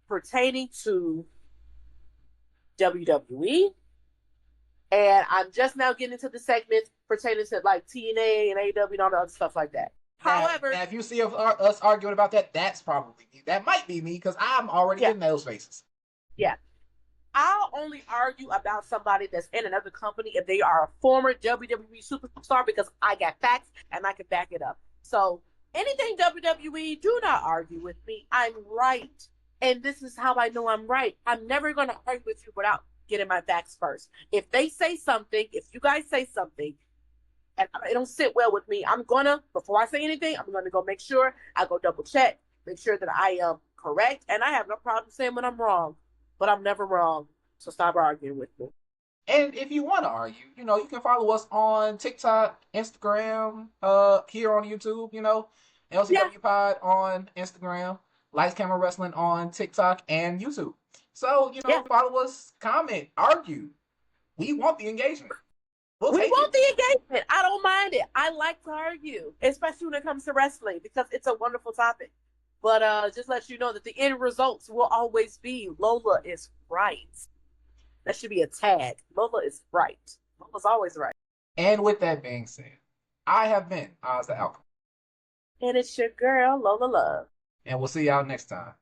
Speaker 2: pertaining to WWE. And I'm just now getting into the segments pertaining to like TNA and AEW and all the other stuff like that. However,
Speaker 1: Now if you see us arguing about that, that's probably me. That might be me because I'm already
Speaker 2: yeah,
Speaker 1: getting those faces.
Speaker 2: yeah. I'll only argue about somebody that's in another company if they are a former WWE superstar because I got facts and I can back it up. So anything WWE, do not argue with me. I'm right. And this is how I know I'm right. I'm never going to argue with you without getting my facts first. If they say something, if you guys say something, and it don't sit well with me, I'm gonna, before I say anything, I'm gonna go make sure I go double check, make sure that I am correct, and I have no problem saying when I'm wrong, but I'm never wrong. So stop arguing with me.
Speaker 1: And if you want to argue, you can follow us on TikTok, Instagram, here on YouTube,
Speaker 2: Yeah,
Speaker 1: LCW Pod on Instagram, Lights Camera Wrestling on TikTok and YouTube. So,
Speaker 2: yeah.
Speaker 1: follow us, comment, argue. We want the engagement. We'll
Speaker 2: We
Speaker 1: take
Speaker 2: want
Speaker 1: it.
Speaker 2: the engagement. I don't mind it. I like to argue, especially when it comes to wrestling, because it's a wonderful topic. But just let you know that the end results will always be Lola is right. That should be a tag. Lola is right. Lola's always right.
Speaker 1: And with that being said, I have been Oz the Alchemist.
Speaker 2: And it's your girl, Lola Love.
Speaker 1: And we'll see y'all next time.